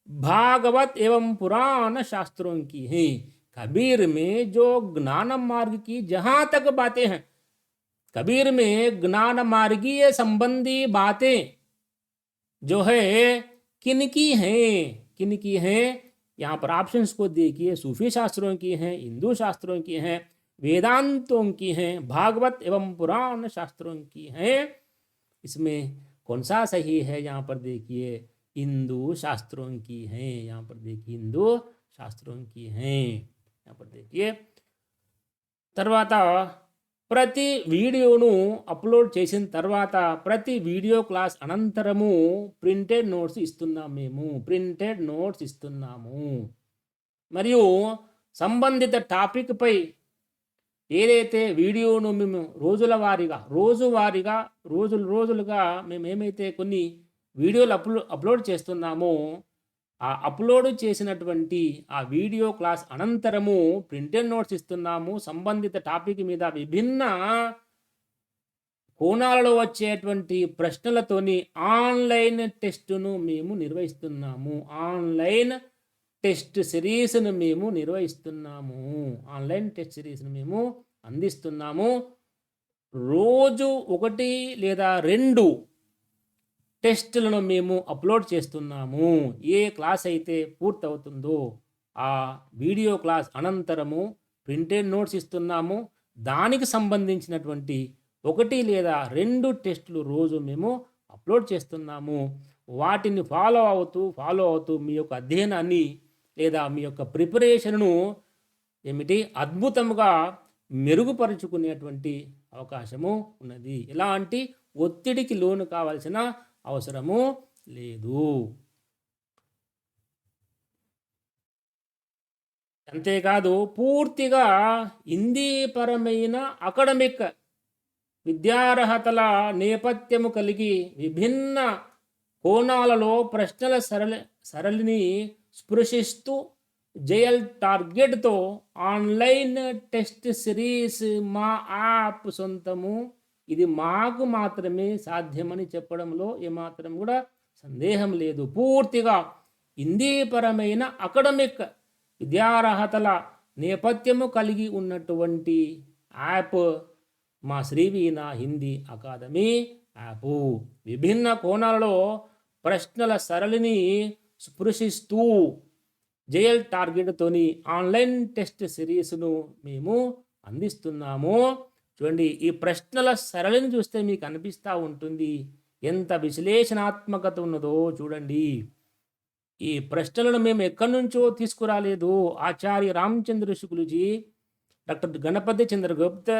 भागवत एवं पुराण शास्त्रों की हैं. कबीर में जो ज्ञान मार्ग की जहां तक बातें हैं, कबीर में ज्ञान मार्गीय संबंधी बातें जो है किनकी हैं. यहाँ पर ऑप्शंस को देखिए. सूफी शास्त्रों की हैं, हिंदू शास्त्रों की हैं, वेदांतों की हैं, भागवत एवं पुराण शास्त्रों की हैं. इसमें कौन सा सही है? यहाँ पर देखिए हिंदू शास्त्रों की हैं. यहाँ पर देखिए हिंदू शास्त्रों की हैं. यहाँ पर देखिए తర్వాత ప్రతి వీడియోను అప్లోడ్ చేసిన తర్వాత ప్రతి వీడియో క్లాస్ అనంతరము ప్రింటెడ్ నోట్స్ ఇస్తున్నాము. మరియు సంబంధిత టాపిక్ పై ఏదైతే వీడియోను మేము రోజులుగా మేము ఏమైతే కొన్ని వీడియోలు అప్లోడ్ చేస్తున్నామో ఆ అప్లోడ్ చేసినటువంటి ఆ వీడియో క్లాస్ అనంతరము ప్రింటెడ్ నోట్స్ ఇస్తున్నాము. సంబంధిత టాపిక్ మీద విభిన్న కోణాలలో వచ్చేటువంటి ప్రశ్నలతోని ఆన్లైన్ టెస్టును మేము నిర్వహిస్తున్నాము. ఆన్లైన్ టెస్ట్ సిరీస్ను మేము అందిస్తున్నాము. రోజు 1 లేదా 2 టెస్టులను మేము అప్లోడ్ చేస్తున్నాము. ఏ క్లాస్ అయితే పూర్తవుతుందో ఆ వీడియో క్లాస్ అనంతరము ప్రింటెడ్ నోట్స్ ఇస్తున్నాము. దానికి సంబంధించినటువంటి 1 లేదా 2 టెస్టులు రోజు మేము అప్లోడ్ చేస్తున్నాము. వాటిని ఫాలో అవుతూ మీ యొక్క అధ్యయనాన్ని లేదా మీ యొక్క ప్రిపరేషన్ను అద్భుతంగా మెరుగుపరుచుకునేటువంటి అవకాశము ఉన్నది. ఎలాంటి ఒత్తిడికి లోను కావాల్సిన అవసరము లేదు. అంతేకాదు పూర్తిగా హిందీ పరమైన అకాడమిక్ విద్యార్హతల నేపథ్యము కలిగి విభిన్న కోణాలలో ప్రశ్నల సరళిని స్పృశిస్తూ జేఎల్ టార్గెట్తో ఆన్లైన్ టెస్ట్ సిరీస్ మా యాప్ సొంతము. ఇది మాకు మాత్రమే సాధ్యమని చెప్పడంలో ఏమాత్రం కూడా సందేహం లేదు. పూర్తిగా హిందీపరమైన అకాడమిక్ విద్యార్హతల నేపథ్యము కలిగి ఉన్నటువంటి యాప్ మా శ్రీవీణ హిందీ అకాదమీ యాప్. విభిన్న కోణాలలో ప్రశ్నల సరళిని స్పృశిస్తూ జేఎల్ టార్గెట్తోని ఆన్లైన్ టెస్ట్ సిరీస్ను మేము అందిస్తున్నాము. చూడండి, ఈ ప్రశ్నల సరళిని చూస్తే మీకు అనిపిస్తూ ఉంటుంది ఎంత విశ్లేషణాత్మకత ఉన్నదో. చూడండి, ఈ ప్రశ్నలను మేము ఎక్కడి నుంచో తీసుకురాలేదు. ఆచార్య Ramachandra శుక్లజీ, doctor Ganapati Chandragupta,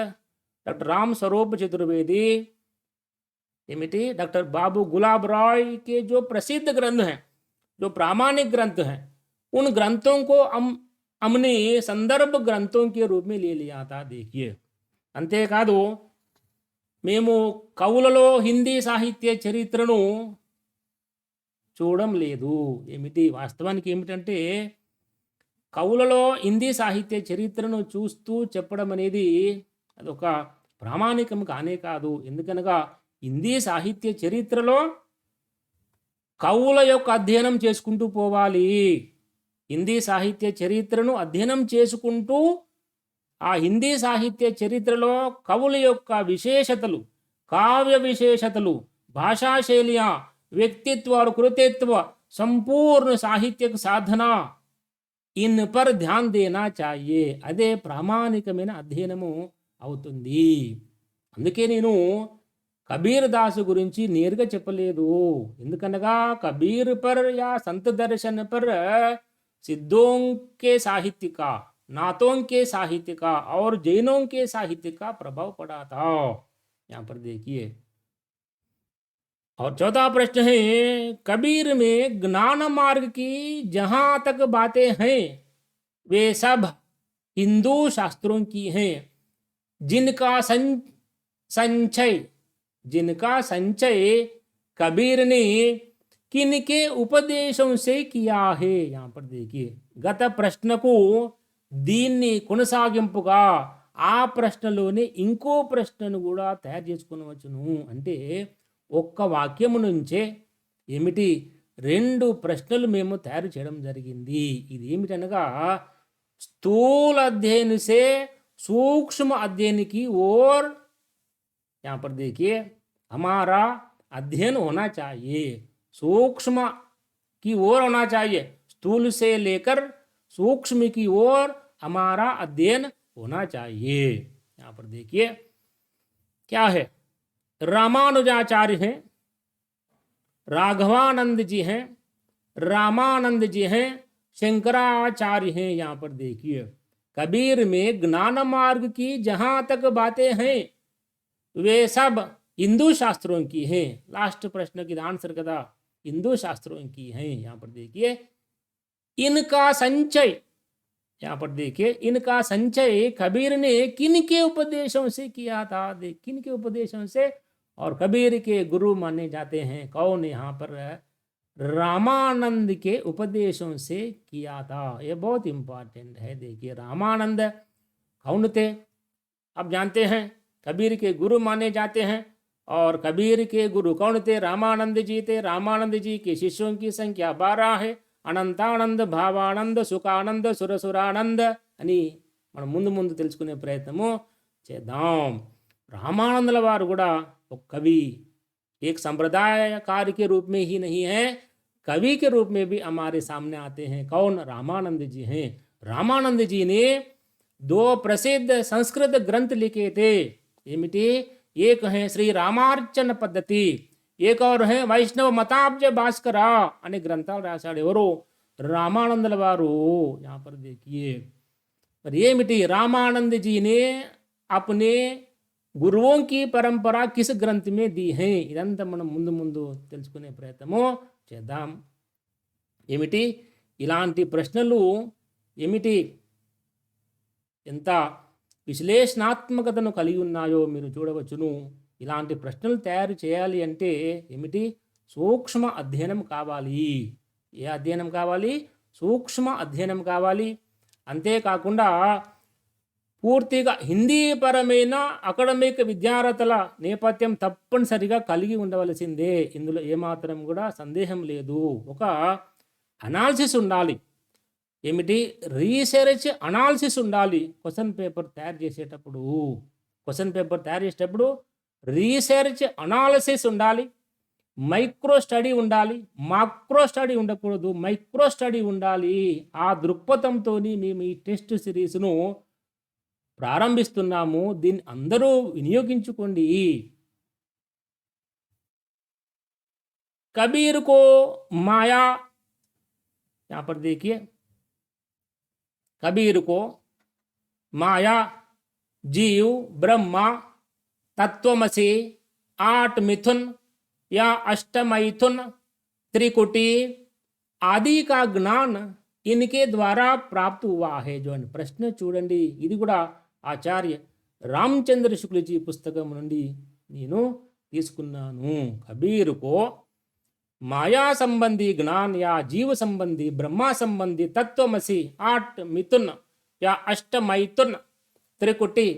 doctor Ram Swaroop Chaturvedi, doctor बाबू गुलाब राय के जो प्रसिद्ध ग्रंथ हैं, जो प्रामाणिक ग्रंथ हैं, उन ग्रंथों को हमने संदर्भ ग्रंथों के रूप में ले लिया था. देखिए, अंतेकादु మేము కవులలో హిందీ సాహిత్య చరిత్రను చూడడం లేదు. ఏమిటి వాస్తవానికి ఏమిటంటే కవులలో హిందీ సాహిత్య చరిత్రను చూస్తూ చెప్పడం అనేది అదొక ప్రామాణికం కానే కాదు. ఎందుకనగా హిందీ సాహిత్య చరిత్రలో కవుల యొక్క అధ్యయనం చేసుకుంటూ పోవాలి. హిందీ సాహిత్య చరిత్రను అధ్యయనం చేసుకుంటూ ఆ హిందీ సాహిత్య చరిత్రలో కవుల యొక్క విశేషతలు, కావ్య విశేషతలు, భాషాశైలియ, వ్యక్తిత్వ और कृतित्व, संपूर्ण साहित्यिक साधना ఇన్ పర్ ధ్యాన్ దేనా చాయే. అదే ప్రామాణికమైన అధ్యయనము అవుతుంది. అందుకే నేను కబీర్ దాసు గురించి నేరుగా చెప్పలేదు. ఎందుకనగా కబీర్ పర్ యా సంత్ దర్శన్ పర్ सिद्धों के साहित्य का, नातों के साहित्य का और जैनों के साहित्य का प्रभाव पड़ा था. यहाँ पर देखिए. और चौथा प्रश्न है, कबीर में ज्ञान मार्ग की जहां तक बातें हैं वे सब हिंदू शास्त्रों की हैं, जिनका संचय कबीर ने किनके उपदेशों से किया है. यहाँ पर देखिए గత ప్రశ్నకు దీన్ని కొనసాగింపుగా ఆ ప్రశ్నలోనే ఇంకో ప్రశ్నను కూడా తయారు చేసుకునవచ్చును. అంటే ఒక్క వాక్యము నుంచే ఏమిటి 2 ప్రశ్నలు మేము తయారు చేయడం జరిగింది. ఇది ఏమిటనగా స్థూల अध्ययन से सूक्ष्म अध्ययन की ओर, यहाँ पर देखिए हमारा अध्ययन होना चाहिए, सूक्ष्म की ओर होना चाहिए, स्थूल से लेकर सूक्ष्म की ओर हमारा अध्ययन होना चाहिए. यहाँ पर देखिए क्या है, रामानुजाचार्य हैं, राघवानंद जी हैं, रामानंद जी हैं, शंकराचार्य हैं. यहाँ पर देखिए कबीर में ज्ञान मार्ग की जहां तक बातें हैं वे सब हिंदू शास्त्रों की हैं. लास्ट प्रश्न की आंसर कदा हिंदू शास्त्रों की हैं. यहाँ पर देखिए इनका संचय, यहाँ पर देखिए इनका संचय कबीर ने किन के उपदेशों से किया था. किन के उपदेशों से, और कबीर के गुरु माने जाते हैं कौन, यहाँ पर रामानंद के उपदेशों से किया था. ये बहुत इंपॉर्टेंट है. देखिए रामानंद कौन थे, आप जानते हैं, कबीर के गुरु माने जाते हैं. और कबीर के गुरु कौन थे, रामानंद जी थे. रामानंद जी के शिष्यों की संख्या 12 है. అనంతానంద, భావానంద, సుఖానంద, సురసురానంద అని మనం ముందు ముందు తెలుసుకునే ప్రయత్నము చేద్దాం. రామానందుల వారు కూడా ఒక కవి, एक संप्रदायकार के रूप में ही नहीं है, कवि के रूप में भी हमारे सामने आते हैं. कौन, रामानंद जी हैं. रामानंद जी ने 2 प्रसिद्ध संस्कृत ग्रंथ लिखे थे. ఏమిటి, एक है श्री रामार्चन पद्धति, एक और है వైష్ణవ మతాబ్జ భాస్కర అనే గ్రంథాలు రాశాడు. ఎవరు, రామానందుల వారు. यहाँ पर देखिए पर ఏమిటి, रामानंद जी ने अपने గురువుं की परंपरा किस ग्रंथ में दी है. ఇదంతా మనం ముందు ముందు తెలుసుకునే ప్రయత్నము చేద్దాం. ఏమిటి ఇలాంటి ప్రశ్నలు ఏమిటి ఎంత విశ్లేషణాత్మకతను కలిగి ఉన్నాయో మీరు చూడవచ్చును. ఇలాంటి ప్రశ్నలు తయారు చేయాలి అంటే ఏమిటి, సూక్ష్మ అధ్యయనం కావాలి. ఏ అధ్యయనం కావాలి, సూక్ష్మ అధ్యయనం కావాలి. అంతేకాకుండా పూర్తిగా హిందీ పరమైన అకాడమిక్ విద్యార్థుల నేపథ్యం తప్పనిసరిగా కలిగి ఉండవలసిందే. ఇందులో ఏమాత్రం కూడా సందేహం లేదు. ఒక అనాలిసిస్ ఉండాలి. ఏమిటి, రీసెర్చ్ అనాలిసిస్ ఉండాలి. క్వశ్చన్ పేపర్ తయారు చేసేటప్పుడు రీసెర్చ్ అనాలిసిస్ ఉండాలి, మైక్రో స్టడీ ఉండాలి, మాక్రో స్టడీ ఉండకూడదు, మైక్రో స్టడీ ఉండాలి. ఆ దృక్పథంతో మేము ఈ టెస్ట్ సిరీస్ను ప్రారంభిస్తున్నాము. దీన్ని అందరూ వినియోగించుకోండి. కబీర్ కో మాయా, यहाँ पर देखिए कबीर को माया, जीव, ब्रह्मा, तत्वमसि, 8 मिथुन या अष्टमैथुन, त्रिकुटी आदि का ज्ञान इनके द्वारा प्राप्त हुआ है. जो ప్రశ్న చూడండి, ఇది కూడా ఆచార్య రామచంద్ర శుక్లజీ పుస్తకం నుండి నేను తీసుకున్నాను. कबीर को माया संबंधी ज्ञान या जीव संबंधी ब्रह्मा संबंधी तत्वमसी 8 मिथुन या अष्टमैथुन त्रिकुटी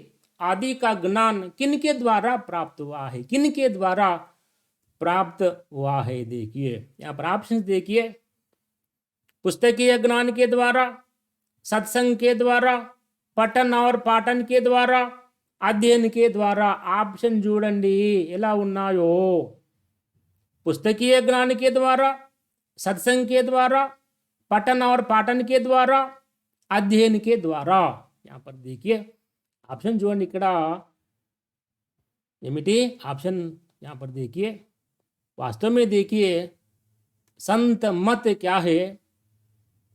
आदि का ज्ञान किनके द्वारा प्राप्त हुआ है, किनके द्वारा प्राप्त हुआ है। देखिए यहाँ पर ऑप्शन देखिए, पुस्तकीय ज्ञान के द्वारा, सत्संग के द्वारा, पठन और पाठन के द्वारा, अध्ययन के द्वारा। ऑप्शन చూడండి ఎలా ఉన్నాయో। पुस्तकीय ज्ञान के द्वारा, सत्संग के द्वारा, पठन और पाठन के द्वारा, अध्ययन के द्वारा। यहाँ पर देखिए ऑप्शन చూడండి ఇక్కడ ఏమిటి ऑप्शन यहाँ पर देखिए। वास्तव में देखिए संत मत क्या है।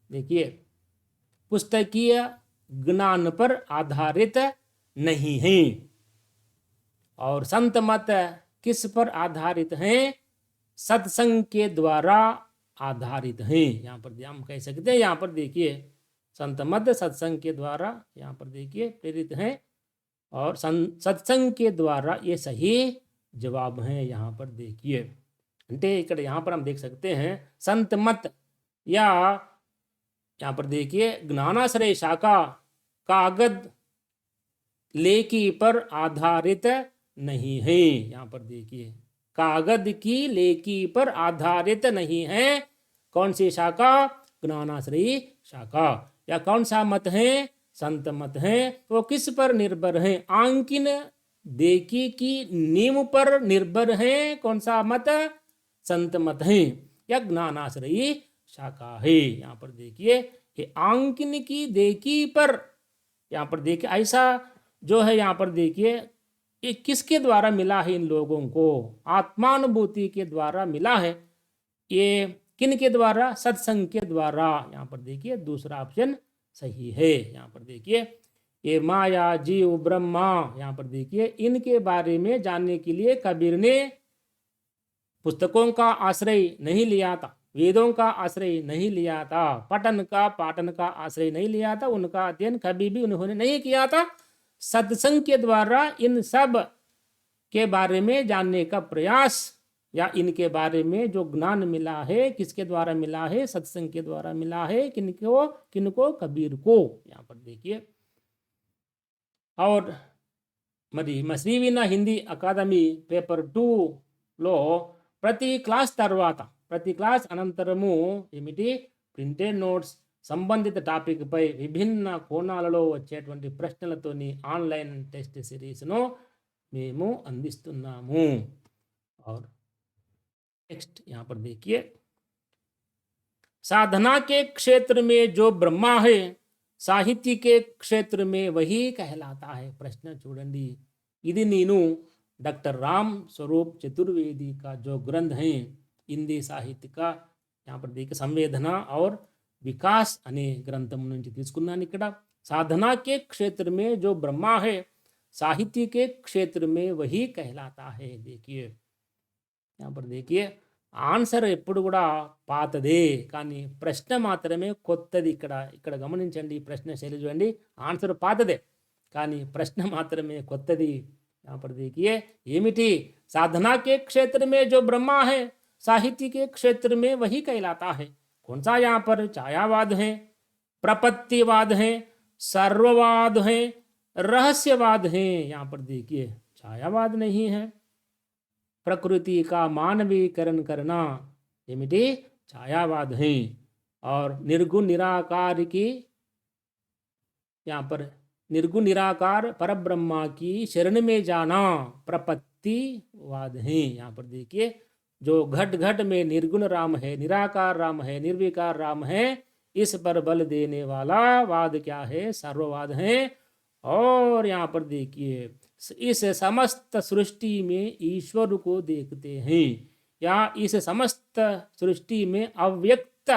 देखिए पुस्तकीय ज्ञान पर आधारित नहीं है, और संत मत किस पर आधारित हैं, सत्संग के द्वारा आधारित हैं। यहाँ पर हम कह सकते हैं, यहाँ पर देखिए संत मत सत्संग के द्वारा यहाँ पर देखिए प्रेरित हैं, और सत्संग के द्वारा ये सही जवाब हैं। यहाँ पर देखिए అంటే ఇక్కడ यहाँ पर हम देख सकते हैं संत मत या यहाँ पर देखिए ज्ञानाश्रय शाखा कागज लेखी पर आधारित नहीं है। यहाँ पर देखिए कागज की लेखी पर आधारित नहीं है। कौन सी शाखा, ज्ञानाश्रयी शाखा। या कौन सा मत है, संत मत है। वो किस पर निर्भर है, आंकिन देखी की नींव पर निर्भर है। कौन सा मत, संत मत है या ज्ञानाश्रयी शाखा है। यहाँ पर देखिए ये आंकिन की देखी पर, यहाँ पर देखिए ऐसा जो है, यहाँ पर देखिए ये किसके द्वारा मिला है, इन लोगों को आत्मानुभूति के द्वारा मिला है। ये किन के द्वारा, सत्संग के द्वारा। यहाँ पर देखिए दूसरा ऑप्शन सही है। यहाँ पर देखिए ये माया जीव ब्रह्मा, यहाँ पर देखिए इनके बारे में जानने के लिए कबीर ने पुस्तकों का आश्रय नहीं लिया था, वेदों का आश्रय नहीं लिया था, पठन का पाठन का आश्रय नहीं लिया था, उनका अध्ययन कभी भी उन्होंने नहीं किया था। सत्संग के द्वारा इन सब के बारे में जानने का प्रयास, या इनके बारे में जो ज्ञान मिला है किसके द्वारा मिला है, सत्संग के द्वारा मिला है। किनको किनको, कबीर को। यहाँ पर देखिए और మరి మశ్రీవిన హిందీ అకాడమీ పేపర్ 2లో ప్రతి క్లాస్ అనంతరము ఏమిటి, ప్రింటెడ్ నోట్స్ సంబంధిత టాపిక్పై విభిన్న కోణాలలో వచ్చేటువంటి ప్రశ్నలతోని ఆన్లైన్ టెస్ట్ సిరీస్ను మేము అందిస్తున్నాము। और नेक्स्ट यहाँ पर देखिए साधना के क्षेत्र में जो ब्रह्मा है साहित्य के क्षेत्र में वही कहलाता है। प्रश्न చూడండి, ఇది నేను डॉक्टर राम स्वरूप चतुर्वेदी का जो ग्रंथ है हिंदी साहित्य का, यहाँ पर देखिए संवेदना और विकास अने ग्रंथम నుంచి తీసుకున్నాను। ఇక్కడ साधना के क्षेत्र में जो ब्रह्मा है साहित्य के क्षेत्र में वही कहलाता है। देखिए यहाँ पर देखिए ఆన్సర్ ఎప్పుడు కూడా పాతదే, కానీ ప్రశ్న మాత్రమే కొత్తది। ఇక్కడ గమనించండి, ఈ ప్రశ్న శైలి చూడండి, ఆన్సర్ పాతదే కానీ ప్రశ్న మాత్రమే కొత్తది। यहाँ पर देखिए ఏమిటి, साधना के क्षेत्र में जो ब्रह्मा है साहित्य के क्षेत्र में वही कहलाता है। कौन सा यहाँ पर, छायावाद है, प्रपत्तिवाद है, सर्ववाद है, रहस्यवाद है। यहाँ पर देखिए छायावाद नहीं है। प्रकृति का मानवीकरण करना ఏమిటి, छायावाद है। और निर्गुण निराकार की, यहाँ पर निर्गुण निराकार परब्रह्मा की शरण में जाना प्रपत्तिवाद है। यहाँ पर देखिए जो घट घट में निर्गुण राम है, निराकार राम है, निर्विकार राम है, इस पर बल देने वाला वाद क्या है, सर्ववाद है। और यहाँ पर देखिए इस समस्त सृष्टि में ईश्वर को देखते हैं, या इस समस्त सृष्टि में अव्यक्त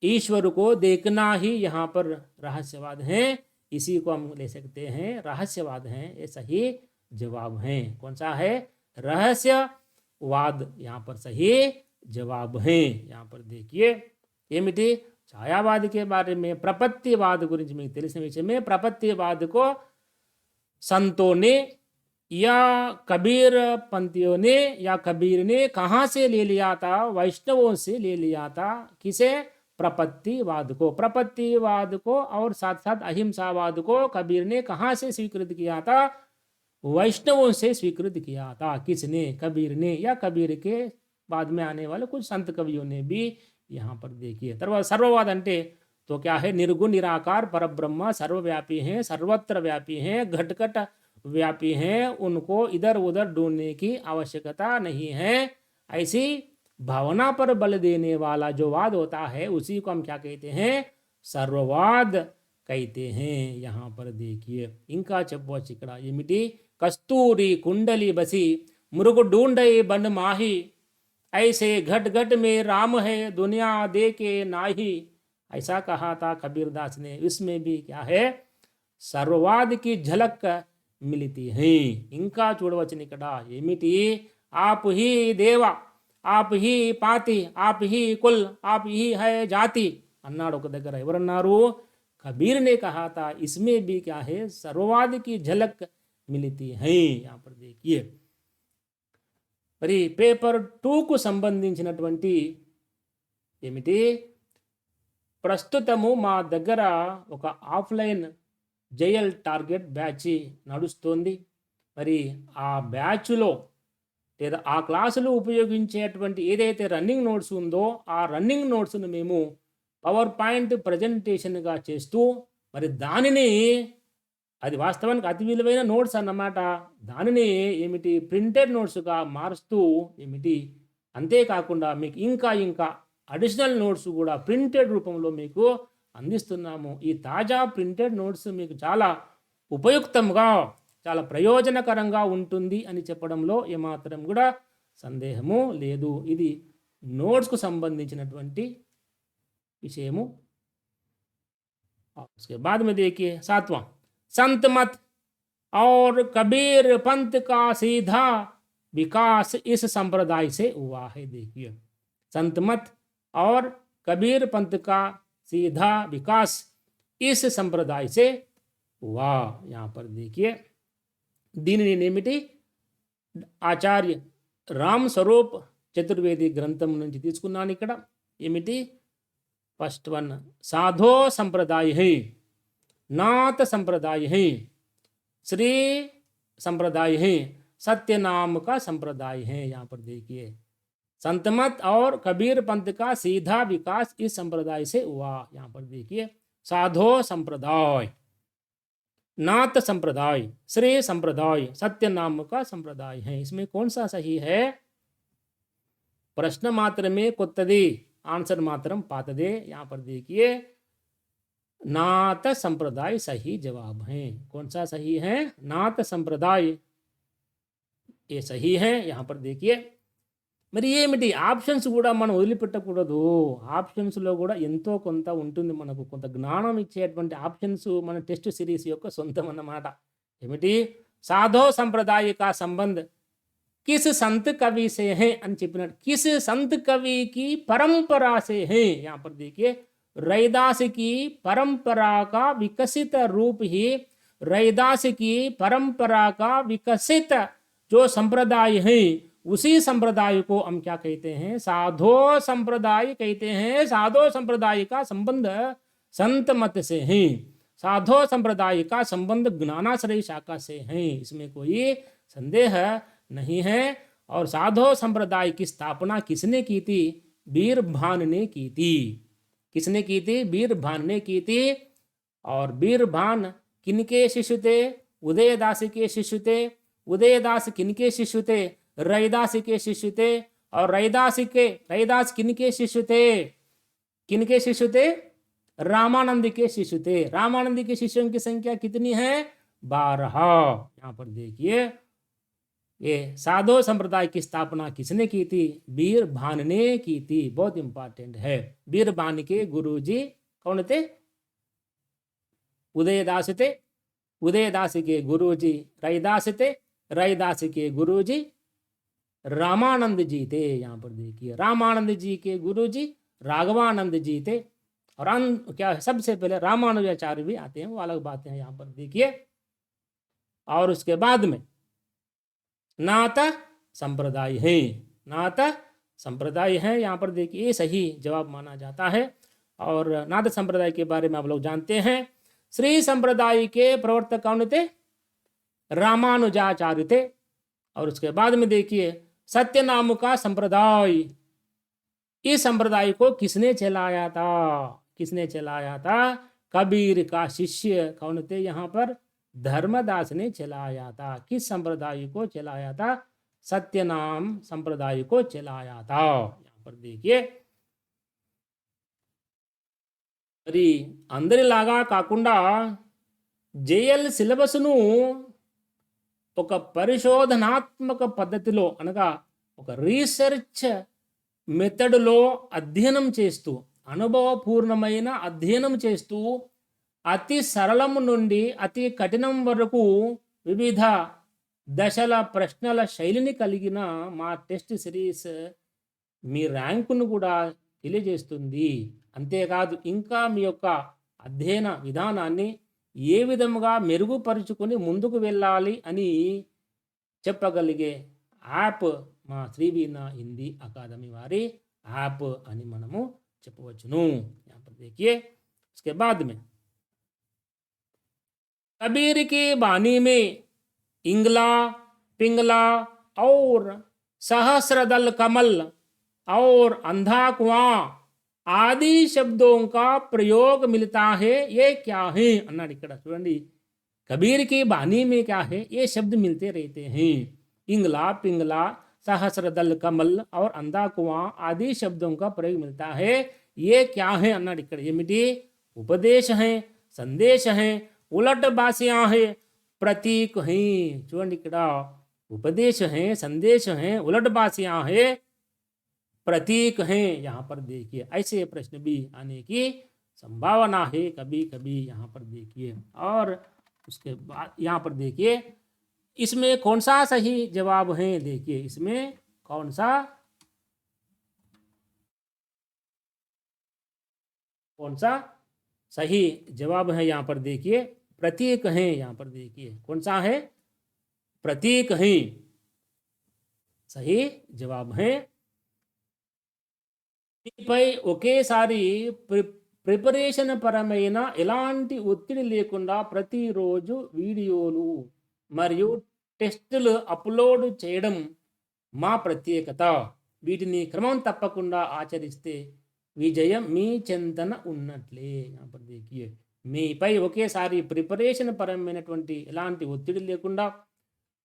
ईश्वर को देखना ही यहाँ पर रहस्यवाद है। इसी को हम ले सकते हैं रहस्यवाद है, ये सही जवाब है। कौन सा है, रहस्यवाद यहाँ पर सही जवाब है। यहाँ पर देखिए ఏమిటి, ఛాయావాद के बारे में प्रपत्तिवाद గురించి మీకు తెలిసిన విషయమే। प्रपत्तिवाद को संतों ने या कबीर पंथियों ने या कबीर ने कहाँ से ले लिया था? वैष्णवों से ले लिया था। किसे? प्रपत्तिवाद को। प्रपत्तिवाद को और साथ साथ अहिंसावाद को कबीर ने कहाँ से स्वीकृत किया था? वैष्णवों से स्वीकृत किया था। किसने? कबीर ने, या कबीर के बाद में आने वाले कुछ संत कवियों ने भी। यहाँ पर देखिए सर्ववाद अंटे तो क्या है? निर्गुण निराकार परब्रह्म सर्वव्यापी हैं, सर्वत्र व्यापी हैं, घटघट व्यापी हैं, उनको इधर उधर ढूंढने की आवश्यकता नहीं है। ऐसी भावना पर बल देने वाला जो वाद होता है उसी को हम क्या कहते हैं? सर्ववाद कहते हैं। यहाँ पर देखिए इंका चप्पो चिकड़ा ఏమిటి? कस्तूरी कुंडली बसी मुरुग ढूंढे बन माही, ऐसे घट घट में राम है दुनिया दे के नाही। ऐसा कहा था कबीरदास ने। इसमें भी क्या है? सर्ववाद की झलक मिलती है। इंका చూడవచ్చును ఇక్కడ ఏమిటి? आप ही देवा, आप ही पाति, आप ही कुल, आप ही है जाति అన్నాడు ఒక దగ్గర। ఎవరన్నారు? कबीर ने कहा था। इसमें भी क्या है? सर्ववाद की झलक मिलती है। यहाँ पर देखिए మరి పేపర్ 2కు సంబంధించినటువంటి ఏమిటి? ప్రస్తుతము మా దగ్గర ఒక ఆఫ్లైన్ జేఎల్ టార్గెట్ బ్యాచ్ నడుస్తోంది। మరి ఆ బ్యాచ్లో లేదా ఆ క్లాసులో ఉపయోగించేటువంటి ఏదైతే రన్నింగ్ నోట్స్ ఉందో ఆ రన్నింగ్ నోట్స్ను మేము పవర్ పాయింట్ ప్రజెంటేషన్గా చేస్తూ మరి దానిని, అది వాస్తవానికి అతి విలువైన నోట్స్ అన్నమాట, దానిని ఏమిటి ప్రింటెడ్ నోట్స్గా మారుస్తూ ఏమిటి అంతేకాకుండా మీకు ఇంకా ఇంకా అడిషనల్ నోట్స్ కూడా ప్రింటెడ్ రూపంలో మీకు అందిస్తున్నాము। ఈ తాజా ప్రింటెడ్ నోట్స్ మీకు చాలా ఉపయుక్తంగా, చాలా ప్రయోజనకరంగా ఉంటుంది అని చెప్పడంలో ఏమాత్రం కూడా సందేహము లేదు। ఇది నోట్స్కు సంబంధించినటువంటి विषयमु। उसके बाद में देखिए 7वां, संत मत और कबीर पंथ का सीधा विकास इस संप्रदाय से हुआ है। देखिए संत मत और कबीर पंथ का सीधा विकास इस संप्रदाय से हुआ। यहाँ पर देखिए దీనిని ఏమిటి? ఆచార్య రామ్ స్వరూప్ చతుర్వేది గ్రంథం నుంచి తీసుకున్నాను। ఇక్కడ ఏమిటి? फर्स्ट वन साधो संप्रदाय है, नाथ संप्रदाय है, श्री संप्रदाय है, सत्य नाम का संप्रदाय है। यहाँ पर देखिए संतमत और कबीर पंथ का सीधा विकास इस संप्रदाय से हुआ। यहाँ पर देखिए साधो संप्रदाय, नाथ संप्रदाय, श्री संप्रदाय, सत्य नाम का संप्रदाय है। इसमें कौन सा सही है? प्रश्न मात्र में कुत्तदी, आंसर मात्रम पातदे। यहाँ पर देखिए नाथ संप्रदाय सही जवाब है। कौन सा सही है? नाथ संप्रदाय, ये सही है। यहाँ पर देखिए మరి ఏమిటి ఆప్షన్స్ కూడా మనం వదిలిపెట్టకూడదు। ఆప్షన్స్లో కూడా ఎంతో కొంత ఉంటుంది, మనకు కొంత జ్ఞానం ఇచ్చేటువంటి ఆప్షన్స్ మన టెస్ట్ సిరీస్ యొక్క సొంతం అన్నమాట। ఏమిటి? సాధో సంప్రదాయ కా సంబంధ్ किस संत कवि से है అని చెప్పినట్టు किस संत कवि की परंपरा से है। यहाँ पर देखिए रैदास की परंपरा का विकसित रूप ही, रैदास की परंपरा का विकसित जो संप्रदाय है उसी संप्रदाय को हम क्या कहते हैं? साधो संप्रदाय कहते हैं। साधो संप्रदाय का संबंध संत मत से है, साधो संप्रदाय का संबंध ज्ञानाश्रय शाखा से है, इसमें कोई संदेह नहीं है। और साधो संप्रदाय की स्थापना किसने की थी? बीरभान ने की थी। किसने की थी? बीरभान ने की थी। और बीरभान किनके शिष्य थे? उदयदास के शिष्य थे। उदयदास किनके शिष्य थे? रैदास के शिष्य थे। और रैदास किनके शिष्य थे? किनके शिष्य थे? रामानंद के शिष्य थे। रामानंद के शिष्यों की संख्या कितनी है? 12। यहाँ पर देखिए ये साधो संप्रदाय की स्थापना किसने की थी? बीरभान ने की थी। बहुत इंपॉर्टेंट है। बीरभान के गुरुजी कौन थे? उदयदास थे। उदयदास के गुरुजी रैदास थे। रैदास के गुरुजी रामानंद जी थे। यहाँ पर देखिए रामानंद जी के गुरुजी राघवानंद जी थे। और क्या सबसे पहले रामानुजाचार्य भी आते हैं, वो अलग बातें हैं। यहाँ पर देखिए और उसके बाद में नाथ संप्रदाय है, नाथ संप्रदाय है। यहाँ पर देखिए ये सही जवाब माना जाता है। और नाथ संप्रदाय के बारे में आप लोग जानते हैं, श्री संप्रदाय के प्रवर्तक कौन थे? रामानुजाचार्य थे। और उसके बाद में देखिए सत्यनाम का संप्रदाय, इस संप्रदाय को किसने चलाया था? किसने चलाया था? कबीर का शिष्य कौन थे? यहाँ पर धर्मदास ने चलाया था। किस संप्रदाय को चलाया था? सत्यनाम संप्रदाय को चलाया था। यहाँ पर देखिए మరి అందరిలాగా కాకుండా జేఎల్ సిలబస్ను ఒక పరిశోధనాత్మక పద్ధతిలో అనగా ఒక రీసెర్చ్ మెథడ్లో అధ్యయనం చేస్తూ, అనుభవపూర్ణమైన అధ్యయనం చేస్తూ, అతి సరళం నుండి అతి కఠినం వరకు వివిధ దశల ప్రశ్నల శైలిని కలిగిన మా టెస్ట్ సిరీస్ మీ ర్యాంకును కూడా తెలియజేస్తుంది. అంతేకాదు ఇంకా మీ యొక్క అధ్యయన విధానాన్ని ఏ విధముగా మెరుగుపరుచుకొని ముందుకు వెళ్ళాలి అని చెప్పగలిగే యాప్ మా శ్రీవీణ హిందీ అకాదమీ వారి యాప్ అని మనము చెప్పవచ్చును. यहाँ पर देखिए उसके बाद में कबीर की बानी में इंगला, पिंगला और सहस्रदल कमल और अंधा कुआं आदि शब्दों का प्रयोग मिलता है, ये क्या है अन्नाడు ఇక్కడ చూడండి. कबीर की बानी में क्या है? ये शब्द मिलते रहते हैं. इंगला, पिंगला, सहस्रदल कमल और अंधा कुआं आदि शब्दों का प्रयोग मिलता है, ये क्या है अन्नाడు ఇక్కడ. ఏమిటి? ఉపదేश है, संदेश है, उलट भाषियां है, प्रतीक हैं. చూడండి ఇక్కడ उपदेश है, संदेश है, उलट भाषियां है, प्रतीक हैं. यहाँ पर देखिए ऐसे प्रश्न भी आने की संभावना है कभी कभी. यहाँ पर देखिए और उसके बाद यहाँ पर देखिए इसमें कौन सा सही जवाब है? देखिए इसमें कौन सा सही जवाब है? यहाँ पर देखिए प्रतीक हैं. यहाँ पर देखिए कौन सा है? प्रतीक हैं सही जवाब है. పై ఒకేసారి ప్రిపరేషన్ పరమైన ఎలాంటి ఒత్తిడి లేకుండా ప్రతిరోజు వీడియోలు మరియు టెస్టులు అప్లోడ్ చేయడం మా ప్రత్యేకత. వీటిని క్రమం తప్పకుండా ఆచరిస్తే విజయం మీ చెంతన ఉన్నట్లే. यहाँ पर देखिए మీపై ఒకేసారి ప్రిపరేషన్ పరమైనటువంటి ఎలాంటి ఒత్తిడి లేకుండా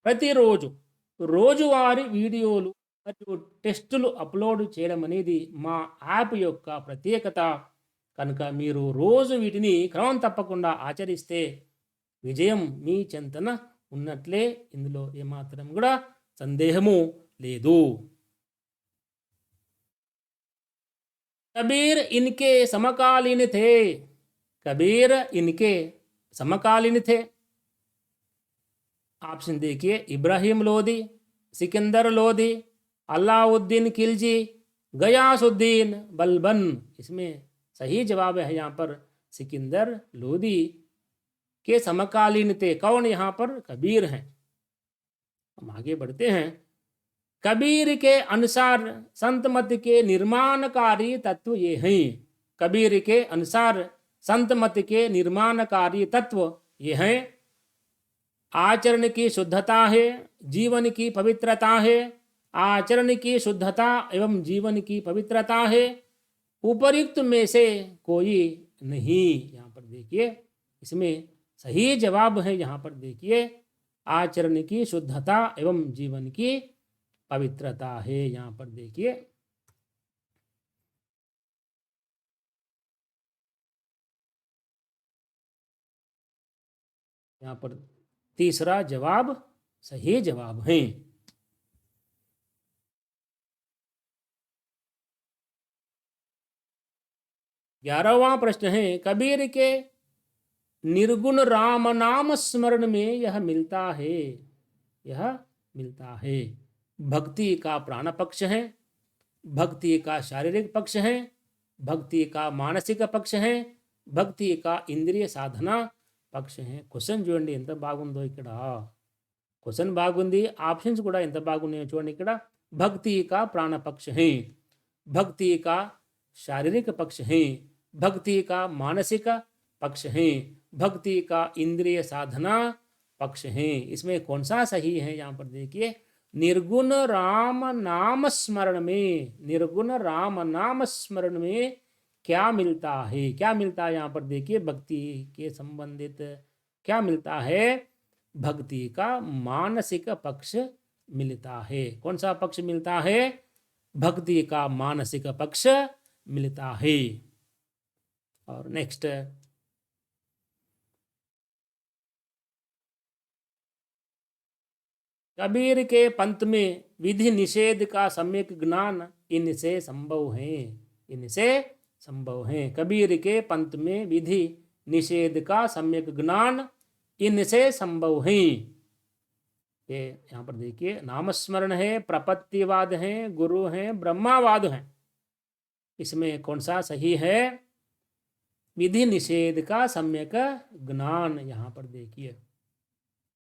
ప్రతిరోజు రోజువారీ వీడియోలు మరియు టెస్టులు అప్లోడ్ చేయడం అనేది మా యాప్ యొక్క ప్రత్యేకత. కనుక మీరు రోజు వీటిని క్రమం తప్పకుండా ఆచరిస్తే విజయం మీ చెంతన ఉన్నట్లే. ఇందులో ఏమాత్రం కూడా సందేహము లేదు. कबीर इनके समकालीन थे. कबीर इनके समकालीन थे. ऑप्शन देखिए इब्राहिम लोदी, सिकंदर लोदी, अलाउद्दीन खिलजी, गयासुद्दीन बलबन. इसमें सही जवाब है यहाँ पर सिकंदर लोदी के समकालीन थे. कौन यहाँ पर? कबीर हैं. हम आगे बढ़ते हैं. कबीर के अनुसार संत मत के निर्माणकारी तत्व ये हैं. कबीर के अनुसार संत मत के निर्माणकारी तत्व ये हैं. आचरण की शुद्धता है, जीवन की पवित्रता है. आचरण की शुद्धता एवं जीवन की पवित्रता है. उपयुक्त में से कोई नहीं. यहाँ पर देखिए इसमें सही जवाब है. यहाँ पर देखिए आचरण की शुद्धता एवं जीवन की पवित्रता है. यहाँ पर देखिए यहाँ पर तीसरा जवाब सही जवाब है. 11वां प्रश्न है. कबीर के निर्गुण राम नाम स्मरण में यह मिलता है. यह मिलता है. भक्ति का प्राण पक्ष है, भक्ति का शारीरिक पक्ष है, भक्ति का मानसिक पक्ष है, भक्ति का इंद्रिय साधना పక్ష క్వశ్చన్ చూడండి ఎంత బాగుందో. ఇక్కడ క్వశ్చన్ బాగుంది, ఆప్షన్స్ కూడా ఎంత బాగున్నాయో చూడండి. ఇక్కడ भक्ति का प्राण पक्ष है, भक्ति का शारीरिक पक्ष है, भक्ति का मानसिक पक्ष है, भक्ति का इंद्रिय साधना पक्ष है. इसमें कौन सा सही है? यहाँ पर देखिए, निर्गुण राम नाम स्मरण में, निर्गुण राम नाम स्मरण में क्या मिलता है? क्या मिलता है यहाँ पर देखिए, भक्ति के संबंधित क्या मिलता है? भक्ति का मानसिक पक्ष मिलता है. कौन सा पक्ष मिलता है? भक्ति का मानसिक पक्ष मिलता है. और नेक्स्ट, कबीर के पंथ में विधि निषेध का सम्यक ज्ञान इनसे संभव है, इनसे संभव है. कबीर के पंथ में विधि निषेध का सम्यक ज्ञान इनसे संभव है. ये यहाँ पर देखिए, नामस्मरण है, प्रपत्तिवाद है, गुरु है, ब्रह्मावाद है. इसमें कौन सा सही है? विधि निषेध का सम्यक ज्ञान. यहाँ पर देखिए,